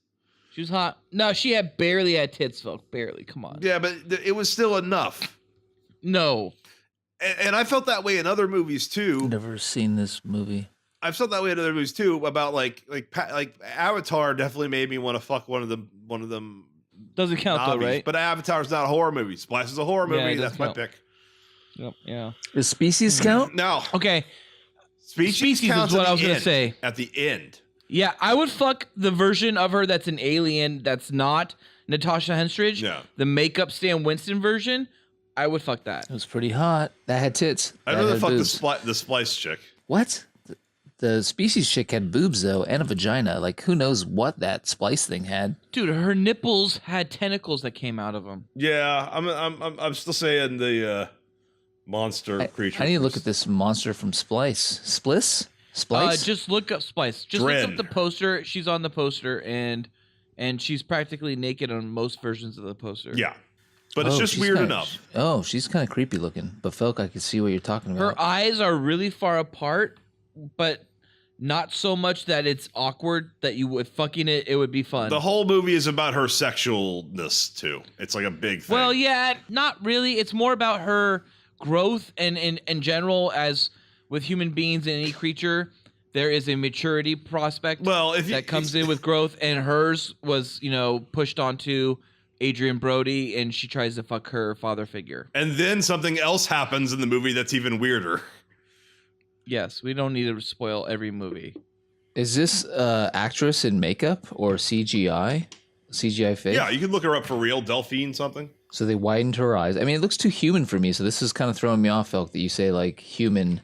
She was hot. No, she barely had tits, folks. Barely. Come on. Yeah, but it was still enough. No. And I felt that way in other movies too. Never seen this movie. I've felt that way in other movies too. About like Avatar definitely made me want to fuck one of them. Doesn't count though, Nobbies. right? But Avatar's not a horror movie. Splash is a horror Yeah, movie. it That's doesn't my count. pick. Yep. Yeah. Does Species count? No, Okay. Species is counts what at I was the gonna end. say. At the end. Yeah, I would fuck the version of her that's an alien that's not Natasha Henstridge. Yeah. The makeup Stan Winston version. I would fuck that. It was pretty hot. That had tits. I'd That rather had fuck boobs. the Splice chick. What? The Species chick had boobs though, and a vagina. Like, who knows what that Splice thing had? Dude, her nipples had tentacles that came out of them. Yeah, I'm still saying the monster creature. I need to look at this monster from Splice. Splice? Just look up Splice. Just look Dren. up the poster. She's on the poster, and she's practically naked on most versions of the poster. Yeah, but it's Oh, just she's weird kinda- enough. Oh, she's kind of creepy looking. But folk, I can see what you're talking about. Her eyes are really far apart, but not so much that it's awkward that you would fucking it would be fun. The whole movie is about her sexualness too. It's like a big thing. Well, yeah, not really. It's more about her growth and in general, as with human beings and any creature, there is a maturity prospect Well, if you- that comes in with growth, and hers was, pushed onto Adrian Brody, and she tries to fuck her father figure. And then something else happens in the movie that's even weirder. Yes, we don't need to spoil every movie. Is this actress in makeup or CGI? CGI fake? Yeah, you can look her up for real. Delphine something. So they widened her eyes. I mean, it looks too human for me. So this is kind of throwing me off, Elk, that you say like human,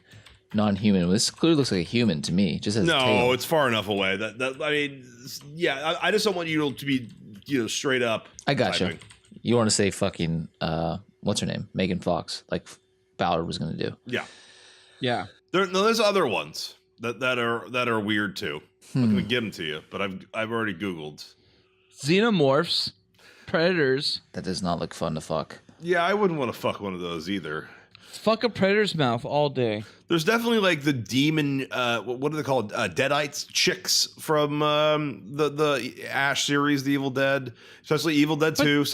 non-human. This clearly looks like a human to me. Just as a No, tail. it's far enough away. That I mean, yeah, I just don't want you to be, straight up. I gotcha. typing. You want to say fucking what's her name? Megan Fox, like Ballard was going to do. Yeah, Yeah. there's other ones that are weird too. I'm gonna give them to you, but I've already Googled. Xenomorphs, predators. That does not look fun to fuck. Yeah, I wouldn't want to fuck one of those either. Fuck a predator's mouth all day. There's definitely like the demon. What are they called? Deadites chicks from the Ash series, The Evil Dead, especially Evil Dead 2.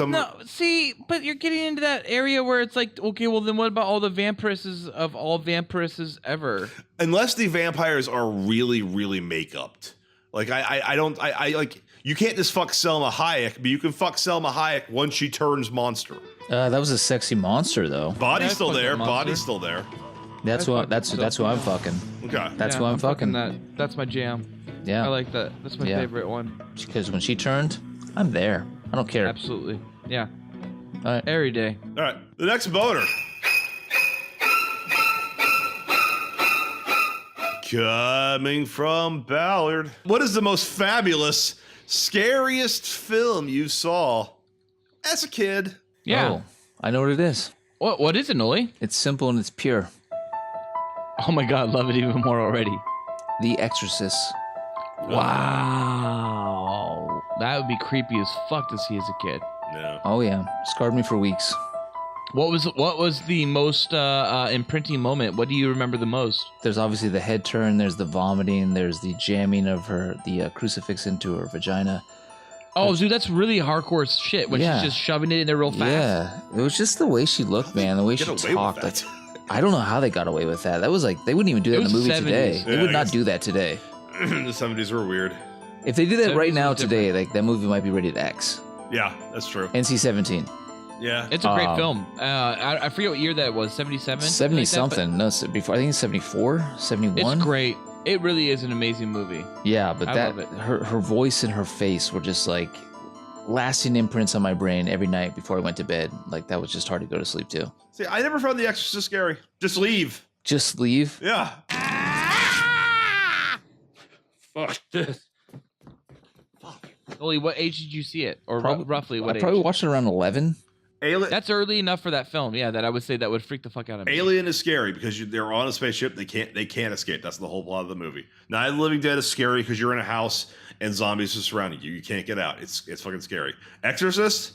But you're getting into that area where it's like, okay, well then what about all the vampiresses of all vampiresses ever? Unless the vampires are really, really make-upped. Like I don't like You can't just fuck Selma Hayek, but you can fuck Selma Hayek once she turns monster. That was a sexy monster, though. Body's Yeah, still fuck there. that monster. Body's still there. That's who I'm fucking. Okay. That's who I'm fucking. That's my jam. Yeah. I like that. That's my favorite one. Because when she turned, I'm there. I don't care. Absolutely. Yeah. All right. Every day. All right. The next boner. Coming from Ballard. What is the most fabulous, scariest film you saw as a kid? Yeah. Oh, I know what it is. What is it, Noli? It's simple and it's pure. Oh my God, love it even more already. The Exorcist. Wow. That would be creepy as fuck to see as a kid. No. Oh yeah, scarred me for weeks. What was the most imprinting moment? What do you remember the most? There's obviously the head turn. There's the vomiting. There's the jamming of the crucifix into her vagina. Oh, dude, that's really hardcore shit when Yeah. she's just shoving it in there real fast. Yeah, it was just the way she looked, man. The way she Get away with talked. that. Like, I don't know how they got away with that. That was like they wouldn't even do that in It the was movie 70s. today. They Yeah, would I not guess. do that today. The 70s were weird. If they did that right 70s now was today, like that movie might be rated X, Yeah, that's true. NC-17, Yeah. It's a great film. I forget what year that was, 77? 70 something. No, before I think it's 74, 71. It's great. It really is an amazing movie. Yeah, but I that love it. her voice and her face were just like lasting imprints on my brain every night before I went to bed. Like that was just hard to go to sleep to. See, I never found The Exorcist scary. Just leave. Just leave. Yeah. Fuck this. Oli, what age did you see it? Or roughly what I age? probably watched it around 11. Alien. That's early enough for that film. Yeah, that I would say that would freak the fuck out of me. Alien is scary because they're on a spaceship. They can't escape. That's the whole plot of the movie. Night of the Living Dead is scary because you're in a house and zombies are surrounding you. You can't get out. It's fucking scary. Exorcist,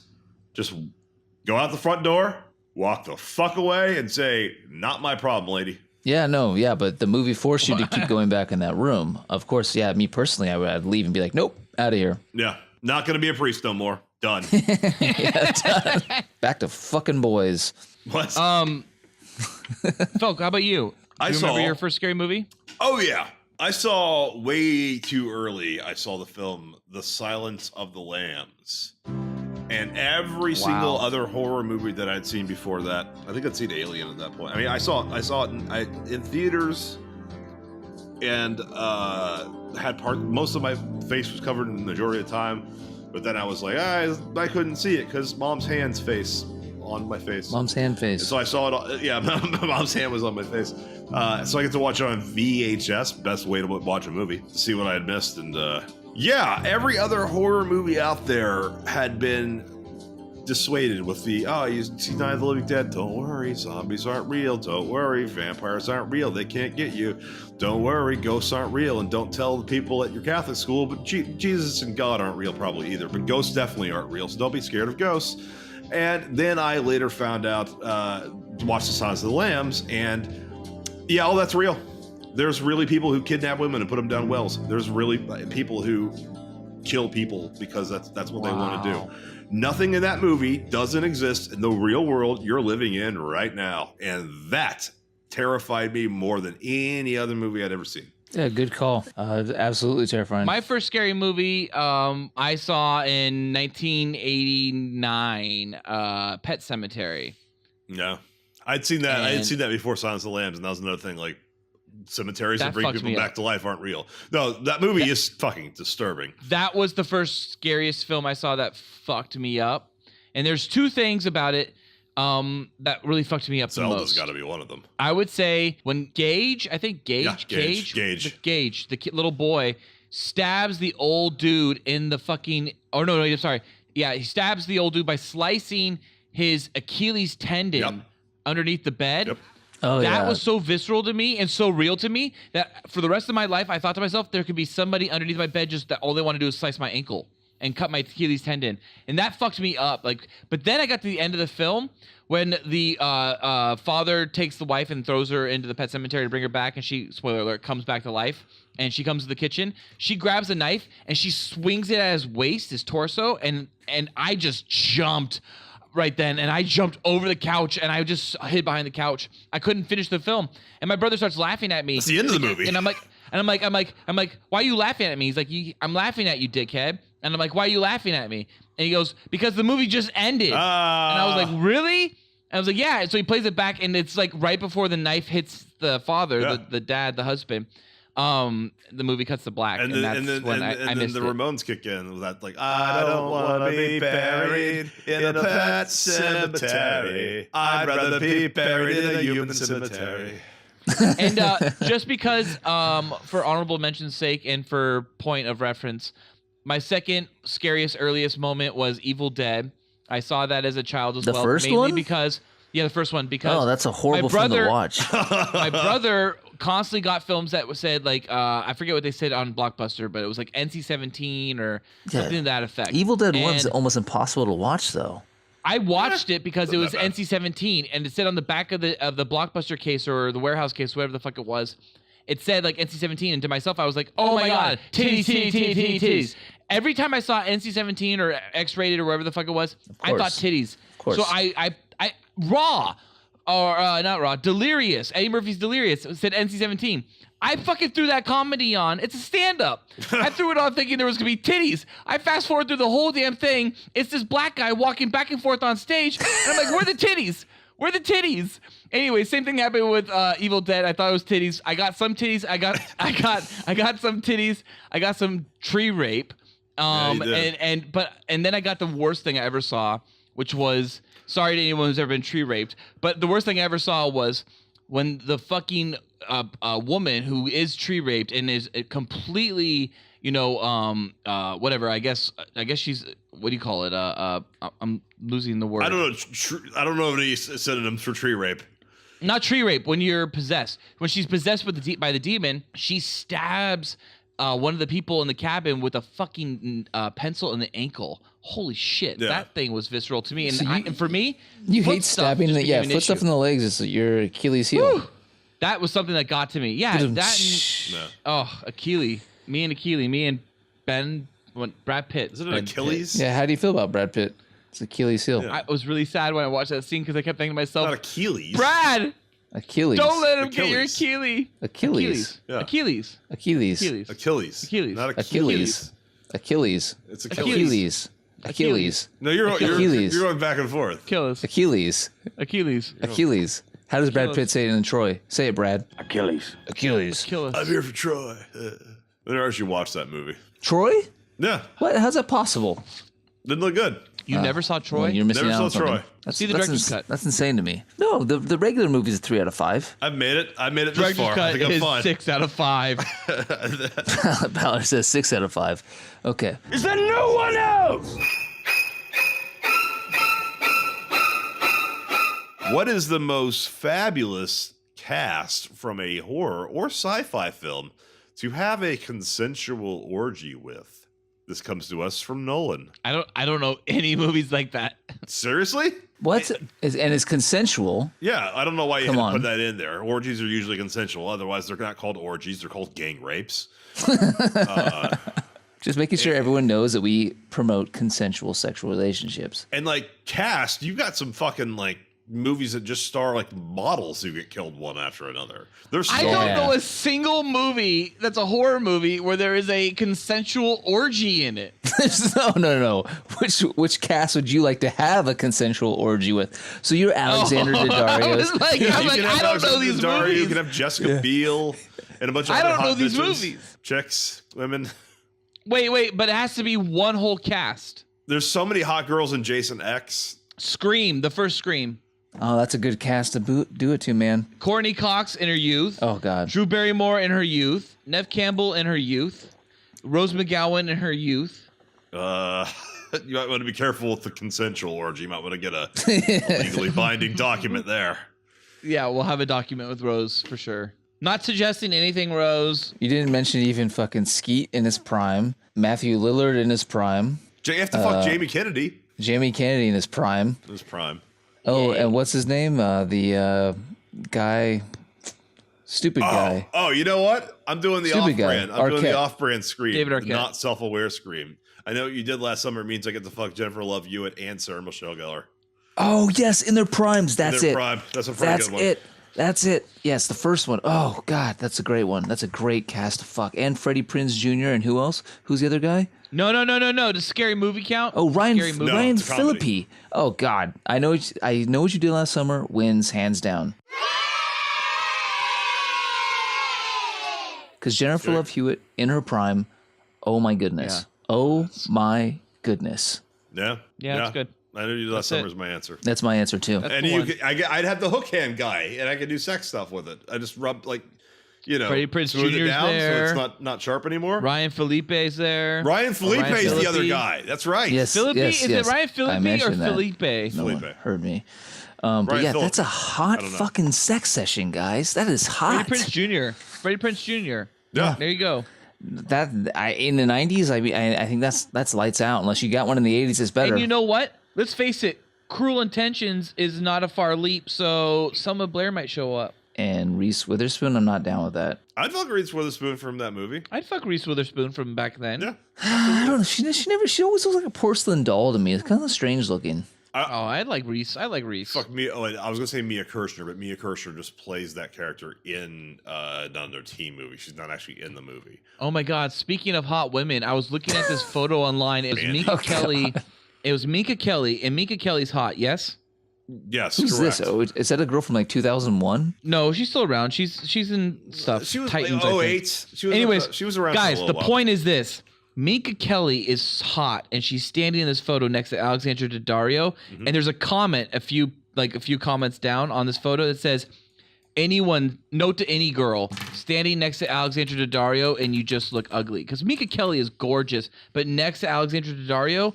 just go out the front door, walk the fuck away, and say, "Not my problem, lady." Yeah, no, yeah, but the movie forced you to keep going back in that room. Of course, yeah, me personally, I'd leave and be like, nope, out of here. Yeah, not gonna be a priest no more. Done. Yeah, done. Back to fucking boys. What? Felk, how about you? I Do you remember saw- your first scary movie? Oh yeah, I saw way too early. I saw the film The Silence of the Lambs, and every single other horror movie that I'd seen before that. I think I'd seen Alien at that point. I mean, I saw it in theaters, and most of my face was covered in the majority of the time. But then I was like, I couldn't see it because Mom's hand's face on my face. Mom's hand face. So I saw it. Yeah, my mom's hand was on my face. So I get to watch it on VHS. Best way to watch a movie to see what I had missed. And yeah, every other horror movie out there had been dissuaded with the you see Night of the Living Dead. Don't worry, zombies aren't real. Don't worry, vampires aren't real. They can't get you. Don't worry, ghosts aren't real. And don't tell the people at your Catholic school. But Jesus and God aren't real probably either. But ghosts definitely aren't real. So don't be scared of ghosts. And then I later found out, watched The Silence of the Lambs, and yeah, all that's real. There's really people who kidnap women and put them down wells. There's really people who kill people because that's what they want to do. Nothing in that movie doesn't exist in the real world you're living in right now. And that terrified me more than any other movie I'd ever seen. Yeah, good call. Absolutely terrifying. My first scary movie I saw in 1989, Pet Cemetery. No. I'd seen that. I had And- seen that before Silence of the Lambs, and that was another thing. Like, cemeteries that That bring fucked people me back up. to life aren't real. No, that movie is fucking disturbing. That was the first scariest film I saw that fucked me up. And there's two things about it that really fucked me up the Zelda's most. got to be one of them. I would say when Gage, Gage. the little boy, stabs the old dude in the fucking. Oh no, I'm sorry. Yeah, he stabs the old dude by slicing his Achilles tendon underneath the bed. Yep. oh, That yeah. was so visceral to me and so real to me that for the rest of my life, I thought to myself, there could be somebody underneath my bed just that all they want to do is slice my ankle and cut my Achilles tendon. And that fucked me up. But then I got to the end of the film when the father takes the wife and throws her into the pet cemetery to bring her back, and she, spoiler alert, comes back to life. And she comes to the kitchen. She grabs a knife and she swings it at his waist, his torso, and I just jumped right then, and I jumped over the couch and I just hid behind the couch. I couldn't finish the film, and my brother starts laughing at me. That's the end of the movie. And I'm like, why are you laughing at me? He's like, I'm laughing at you, dickhead, And I'm like, why are you laughing at me? And he goes, because the movie just ended. And I was like, really? And I was like, yeah. So he plays it back, and it's like right before the knife hits the father, the dad, the husband. The movie cuts to black, and that's when I missed the it. Ramones kick in with that, like, I don't want to be buried in a pet cemetery. I'd rather be buried in a human cemetery. And just because, for honorable mention's sake and for point of reference, my second scariest, earliest moment was Evil Dead. I saw that as a child as well. The first mainly one? Because, yeah, the first one. Because that's a horrible film to watch. My brother constantly got films that said, like, I forget what they said on Blockbuster, but it was like NC-17 or something to that effect. Evil Dead 1's almost impossible to watch, though. I watched it because it was NC-17, and it said on the back of the Blockbuster case or the warehouse case, whatever the fuck it was, it said like NC-17, and to myself I was like, oh my god, titties. Every time I saw NC-17 or X-rated or whatever the fuck it was, I thought titties. Of course. So I Raw, or not Raw, Delirious, Eddie Murphy's Delirious said NC-17. I fucking threw that comedy on. It's a stand-up. I threw it on thinking there was going to be titties. I fast-forward through the whole damn thing. It's this black guy walking back and forth on stage, and I'm like, where are the titties? Where are the titties? Anyway, same thing happened with Evil Dead. I thought it was titties. I got some titties. I got some titties. I got some tree rape. And then I got the worst thing I ever saw, which was, sorry to anyone who's ever been tree raped, but the worst thing I ever saw was when the fucking woman who is tree raped and is completely, whatever. I guess she's, what do you call it? I'm losing the word. I don't know. I don't know any synonyms for tree rape. Not tree rape. When you're possessed, when she's possessed by the demon, she stabs one of the people in the cabin with a fucking pencil in the ankle. Holy shit, that thing was visceral to me. And, and for me, you hate stabbing foot stuff in the legs is your Achilles heel. Whew. That was something that got to me. Yeah, Achilles. Me and Brad Pitt. Is it an Achilles? Yeah, how do you feel about Brad Pitt? It's Achilles heel. Yeah. I was really sad when I watched that scene because I kept thinking to myself, not Achilles. Brad! Achilles. Don't let him get your Achilles. Achilles. Yeah. Achilles. Not Achilles. Achilles. It's Achilles. No, you're going back and forth. Achilles. How does Brad Pitt say it in Troy? Say it, Brad. Achilles. I'm here for Troy. I never actually watched that movie. Troy? Yeah. What? How's that possible? Didn't look good. You never saw Troy? Well, you're missing Never out on saw something. Troy. See the director's cut. That's insane to me. No, the regular movie is a 3 out of 5. I've made it. This Director's far. I cut think I'm is fine. 6 out of 5. Ballard says 6 out of 5. Okay. Is there no one else? What is the most fabulous cast from a horror or sci-fi film to have a consensual orgy with? This comes to us from Nolan. I don't know any movies like that. Seriously? What? And it's consensual. Yeah, I don't know why you Come had to on. put that in there. Orgies are usually consensual. Otherwise, they're not called orgies. They're called gang rapes. Just making sure everyone knows that we promote consensual sexual relationships. And like cast, you've got some fucking like movies that just star like models who get killed one after another. There's I don't know a single movie that's a horror movie where there is a consensual orgy in it. No. Which cast would you like to have a consensual orgy with? So you're Alexander Daddario. I was like, I don't know these movies. You can have Jessica Biel and a bunch of I other don't know hot these bitches. movies. Chicks, women. Wait, but it has to be one whole cast. There's so many hot girls in Jason X. Scream, the first Scream. Oh, that's a good cast to do it to, man. Courtney Cox in her youth. Oh, God. Drew Barrymore in her youth. Neve Campbell in her youth. Rose McGowan in her youth. You might want to be careful with the consensual orgy. You might want to get a legally binding document there. Yeah, we'll have a document with Rose for sure. Not suggesting anything, Rose. You didn't mention even fucking Skeet in his prime. Matthew Lillard in his prime. You have to fuck Jamie Kennedy. Jamie Kennedy in his prime. In his prime. Oh, and what's his name? The guy, stupid guy. Oh, you know what? I'm doing the Stupid guy. off-brand. I'm doing the Arquette. off-brand Scream, David Arquette. not self-aware Scream. I know what you did last summer means I get to fuck Jennifer Love Hewitt and Sarah Michelle Gellar. Oh, yes, in their primes. That's Their it. prime. That's a pretty good one. That's it. Yes, the first one. Oh, God, that's a great one. That's a great cast to fuck. And Freddie Prinze Jr. and who else? Who's the other guy? No. Does Scary Movie count? Oh, Ryan Scary Movie. No, Ryan it's a comedy. Phillippe. Oh God, I know what you did last summer. Wins hands down. Because Jennifer Love Hewitt in her prime. Oh my goodness. Yeah. Oh my goodness. Yeah. Yeah, that's good. I knew you did last That's it. summer is my answer. That's my answer too. That's And the you, one. could, I'd have the hook hand guy, and I could do sex stuff with it. I just rub Freddie Prinze smooth it Jr.'s down there. so it's not sharp anymore. Ryan Felipe's there. Ryan Felipe's the other Phillippe. guy. That's right. Yes. Felipe? yes, Is yes. it Ryan I Felipe or mentioned that. Felipe? No one Felipe. heard me. But Ryan yeah, Phillippe. that's a hot I don't know. fucking sex session, guys. That is hot. Freddie Prinze Jr. Freddie Prinze Jr. Yeah. There you go. That in the 90s, I think that's lights out. Unless you got one in the 80s, it's better. And you know what? Let's face it. Cruel Intentions is not a far leap, so Selma Blair might show up. And Reese Witherspoon, I'm not down with that. I'd fuck Reese Witherspoon from that movie. I'd fuck Reese Witherspoon from back then. Yeah. I don't know. She always looks like a porcelain doll to me. It's kind of strange looking. Oh, I like Reese. I like Reese. Fuck me. Oh, I was gonna say Mia Kirshner, but Mia Kirshner just plays that character in another teen movie. She's not actually in the movie. Oh my God! Speaking of hot women, I was looking at this photo online. It was Man. Minka Oh, Kelly. It was Minka Kelly, and Minka Kelly's hot. Yes. Yes, Who's correct. this? Oh, is that a girl from like 2001? No, she's still around. She's in stuff. She was Titans. like I think. 08. She was Anyways, she was around. guys, for a the little while. point is this: Minka Kelly is hot, and she's standing in this photo next to Alexandra Daddario. Mm-hmm. And there's a comment, a few comments down on this photo that says, "Note to any girl standing next to Alexandra Daddario, and you just look ugly." Because Minka Kelly is gorgeous, but next to Alexandra Daddario,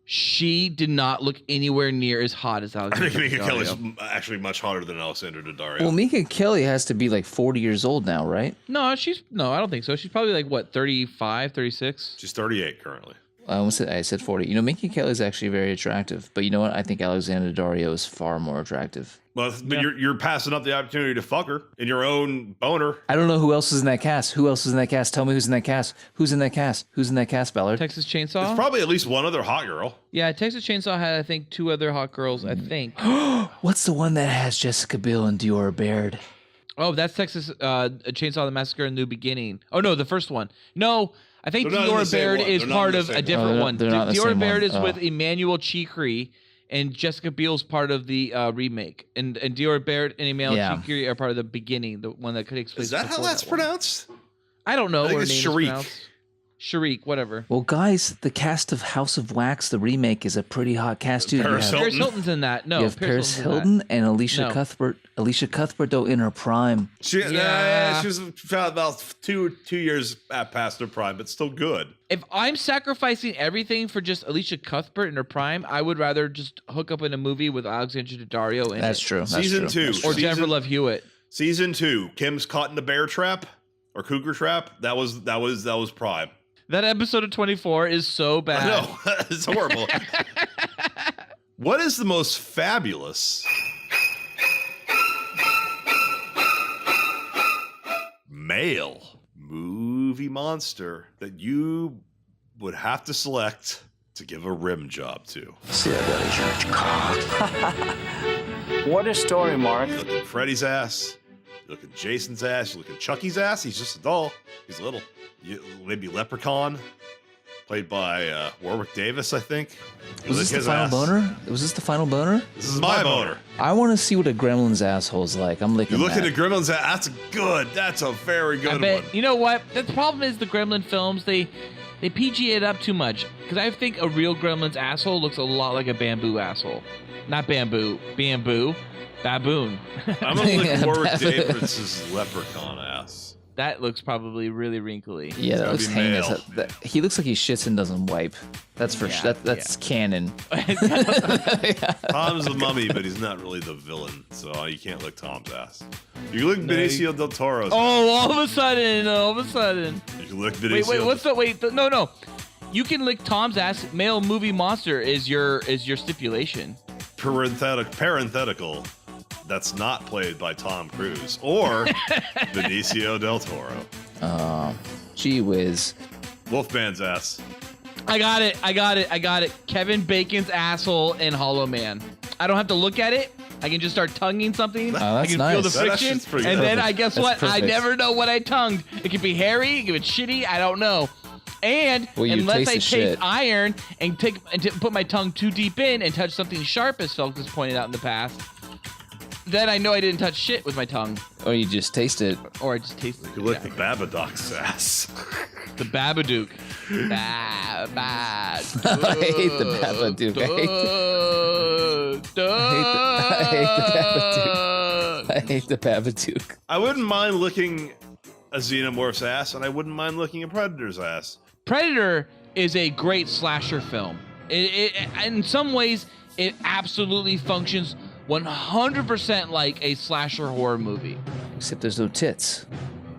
she did not look anywhere near as hot as I Alexandra think Mika Kelly's Daddario. actually much hotter than Alessandra Daddario. Well, Minka Kelly has to be like 40 years old now, right? No, I don't think so. She's probably like what, 35, 36? She's 38 currently. I said 40. You know, Minka Kelly is actually very attractive, but you know what? I think Alexandra Daddario is far more attractive. Well, but you're passing up the opportunity to fuck her in your own boner. I don't know who else is in that cast. Who else is in that cast? Tell me who's in that cast. Who's in that cast? Who's in that cast, Ballard? Texas Chainsaw? There's probably at least one other hot girl. Yeah, Texas Chainsaw had, I think, 2 other hot girls, I think. What's the one that has Jessica Biel and Diora Baird? Oh, that's Texas Chainsaw the Massacre in the Beginning. Oh, no, the first one. No, I think They're not in the Diora same Baird one. is They're not part in the of same a one. different Oh, one. they're not in the Diora same Baird one. is with Emmanuel Chikri, and Jessica Biel's part of the remake. And Diora Baird and Emmanuel Chikri are part of the beginning, the one that could explain. Is that how that's pronounced? I don't know. I think what it's her name is Sharik. pronounced. Sharik, whatever. Well, guys, the cast of House of Wax, the remake, is a pretty hot cast too. You Paris have, Paris Hilton's in that. No, you have Paris Hilton's in Hilton and Alicia No. Cuthbert. Alicia Cuthbert, though, in her prime. She Yeah. was about two years past her prime, but still good. that. If I'm sacrificing everything for just Alicia Cuthbert in her prime, I would rather just hook up in a movie with Alexandra Daddario in That's it. true. That's Season true. 2. That's Or true. Jennifer Love Hewitt. Season 2. Kim's caught in the bear trap or cougar trap. That was prime. That episode of 24 is so bad. No, it's horrible. What is the most fabulous male movie monster that you would have to select to give a rim job to? What a story, Mark. You look at Freddy's ass. You look at Jason's ass. You look at Chucky's ass. He's just a doll. He's little. Maybe Leprechaun, played by Warwick Davis, I think. You Was lick this the his final ass. boner? Was this the final boner? This is my boner. I want to see what a gremlin's asshole's like. I'm licking You look that. at a Gremlin's ass. That's good. That's a very good I one. bet. You know what? The problem is the Gremlin films, they PG it up too much. Because I think a real Gremlin's asshole looks a lot like a bamboo asshole. Not bamboo. Bamboo. Baboon. I'm gonna lick Yeah, Warwick that- Davis's leprechaun ass. That looks probably really wrinkly. Yeah, that gotta looks be heinous. male. He looks like he shits and doesn't wipe. That's for Yeah, that's canon. Tom's the mummy, but he's not really the villain, so you can't lick Tom's ass. You can lick Benicio del Toro's. Oh, all of a sudden. You can lick Benicio. No. You can lick Tom's ass. Male movie monster is your stipulation. parenthetical. That's not played by Tom Cruise or Benicio del Toro. Gee whiz. Wolfman's ass. I got it. Kevin Bacon's asshole in Hollow Man. I don't have to look at it. I can just start tonguing something. Oh, I that's can feel the nice. That friction, shit's pretty and good. then I guess That's what? I perfect. never know what I tongued. It could be hairy, it could be shitty. I don't know. And Well, you unless I taste the taste shit. iron and put my tongue too deep in and touch something sharp, as Felix has pointed out in the past, then I know I didn't touch shit with my tongue. Or you just taste it. Or I just tasted it. You lick the Babadook's ass. The Babadook. I hate the Babadook. I hate the Babadook. I wouldn't mind licking a xenomorph's ass, and I wouldn't mind licking a predator's ass. Predator is a great slasher film. In some ways, it absolutely functions 100% like a slasher horror movie. Except there's no tits.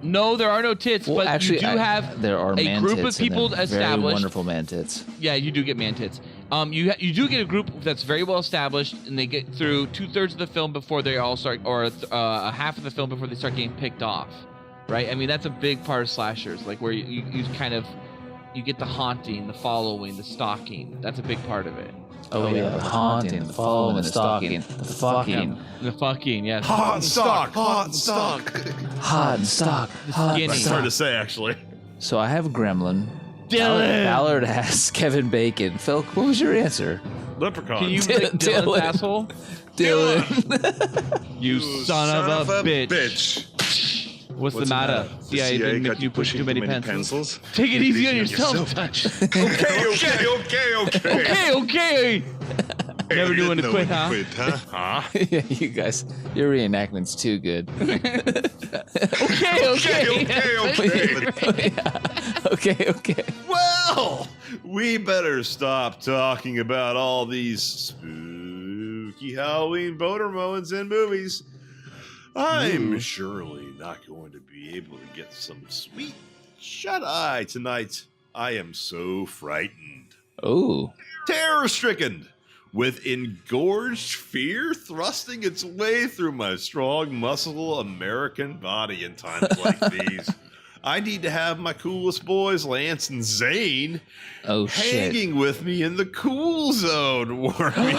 No, there are no tits, Well, but actually, you do have there are a man group tits of people and they're established. Very wonderful man tits. Yeah, you do get man tits. You do get a group that's very well established, and they get through 2/3 of the film before they all start, or a half of the film before they start getting picked off, right? I mean, that's a big part of slashers, like where you kind of you get the haunting, the following, the stalking. That's a big part of it. Oh yeah, the haunting, the following, the stalking, the fucking. The fucking, yes. Hot and stock, hot and stock. Hot and stock, hot Skinny. and That's hard to stock. say, actually. So I have a gremlin. Dylan! Ballard asks Kevin Bacon. Phil, what was your answer? Leprechaun. Can you lick Dylan's Dylan. asshole? Dylan. You son of a bitch. What's the matter? CIA been making you push too many pencils? Take it easy on yourself, Touch. Okay. Never doing to quit, huh? Yeah, you guys, your reenactment's too good. Okay. Well, we better stop talking about all these spooky Halloween boner moments in movies. I'm surely not going to be able to get some sweet shut-eye tonight. I am so frightened. Oh, Terror-stricken, with engorged fear thrusting its way through my strong, muscle American body in times like these. I need to have my coolest boys, Lance and Zane, hanging with me in the cool zone, warming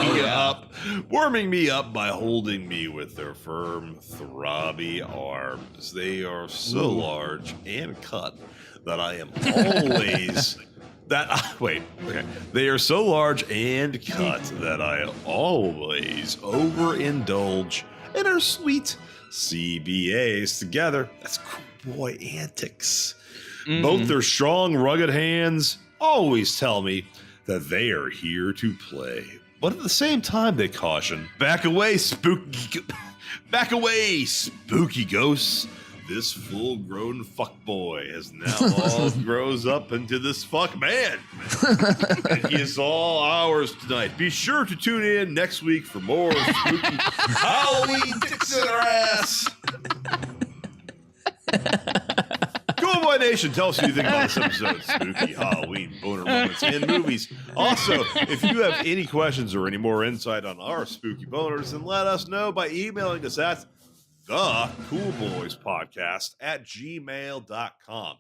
me up by holding me with their firm, throbby arms. They are so large and cut that I am always... They are so large and cut that I always overindulge in our sweet CBAs together. That's cool boy antics. Both their strong, rugged hands always tell me that they are here to play. But at the same time, they caution, back away, spooky ghosts. This full-grown fuckboy has now all grows up into this fuck man. And he is all ours tonight. Be sure to tune in next week for more spooky Halloween dicks in our ass. Cool Boy Nation, tell us what you think about this episode. Spooky Halloween boner moments in movies. Also, if you have any questions or any more insight on our spooky boners, then let us know by emailing us at thecoolboyspodcast@gmail.com.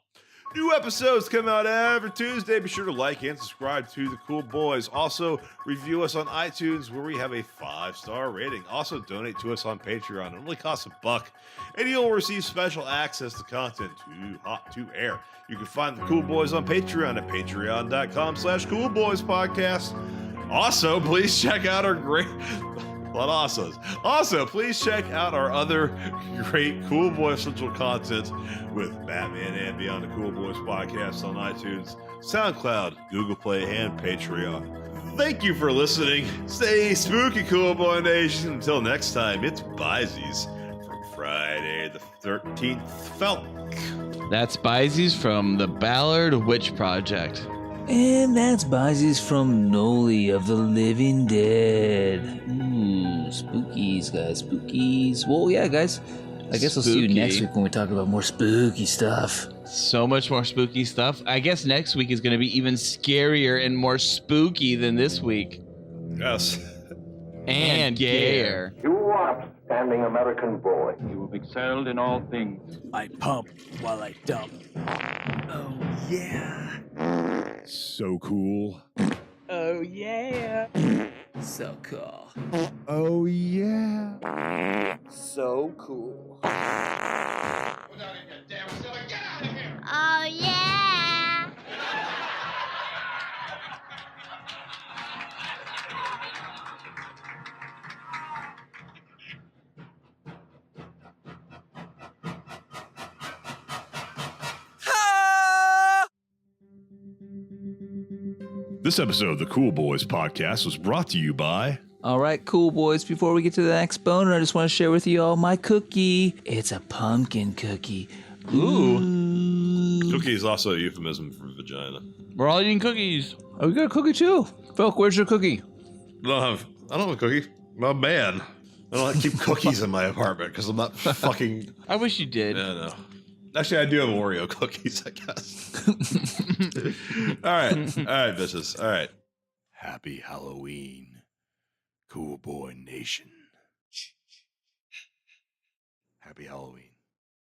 New episodes come out every Tuesday. Be sure to like and subscribe to The Cool Boys. Also, review us on iTunes where we have a 5-star rating. Also, donate to us on Patreon. It only costs $1, and you'll receive special access to content too hot to air. You can find The Cool Boys on Patreon at patreon.com/coolboyspodcast. Also, please check out our great... Also, please check out our other great Cool Boy Central content with Batman and Beyond the Cool Boys podcast on iTunes, SoundCloud, Google Play, and Patreon. Thank you for listening. Stay spooky, Cool Boy Nation. Until next time, it's Byzies from Friday the 13th. Felk. That's Byzies from the Ballard Witch Project. and that's Byzies from Noli of the Living Dead. Ooh, spookies, guys, spookies. Well, yeah, guys. I guess we'll see you next week when we talk about more spooky stuff. So much more spooky stuff. I guess next week is going to be even scarier and more spooky than this week. Yes. And gayer. You are outstanding American boy. You have excelled in all things. I pump while I dump. Oh, yeah. So cool. Oh, yeah. So cool. Oh, yeah. So cool. Oh, yeah. This episode of the Cool Boys podcast was brought to you by... All right, cool boys. Before we get to the next boner, I just want to share with you all my cookie. It's a pumpkin cookie. Ooh. Cookie is also a euphemism for vagina. We're all eating cookies. Oh, you got a cookie too? Felk, where's your cookie? I don't have a cookie. I'm a man. I don't keep cookies in my apartment because I'm not fucking... I wish you did. Yeah, no. Actually, I do have Oreo cookies, I guess. All right, bitches. All right. Happy Halloween, Cool Boy Nation. Happy Halloween.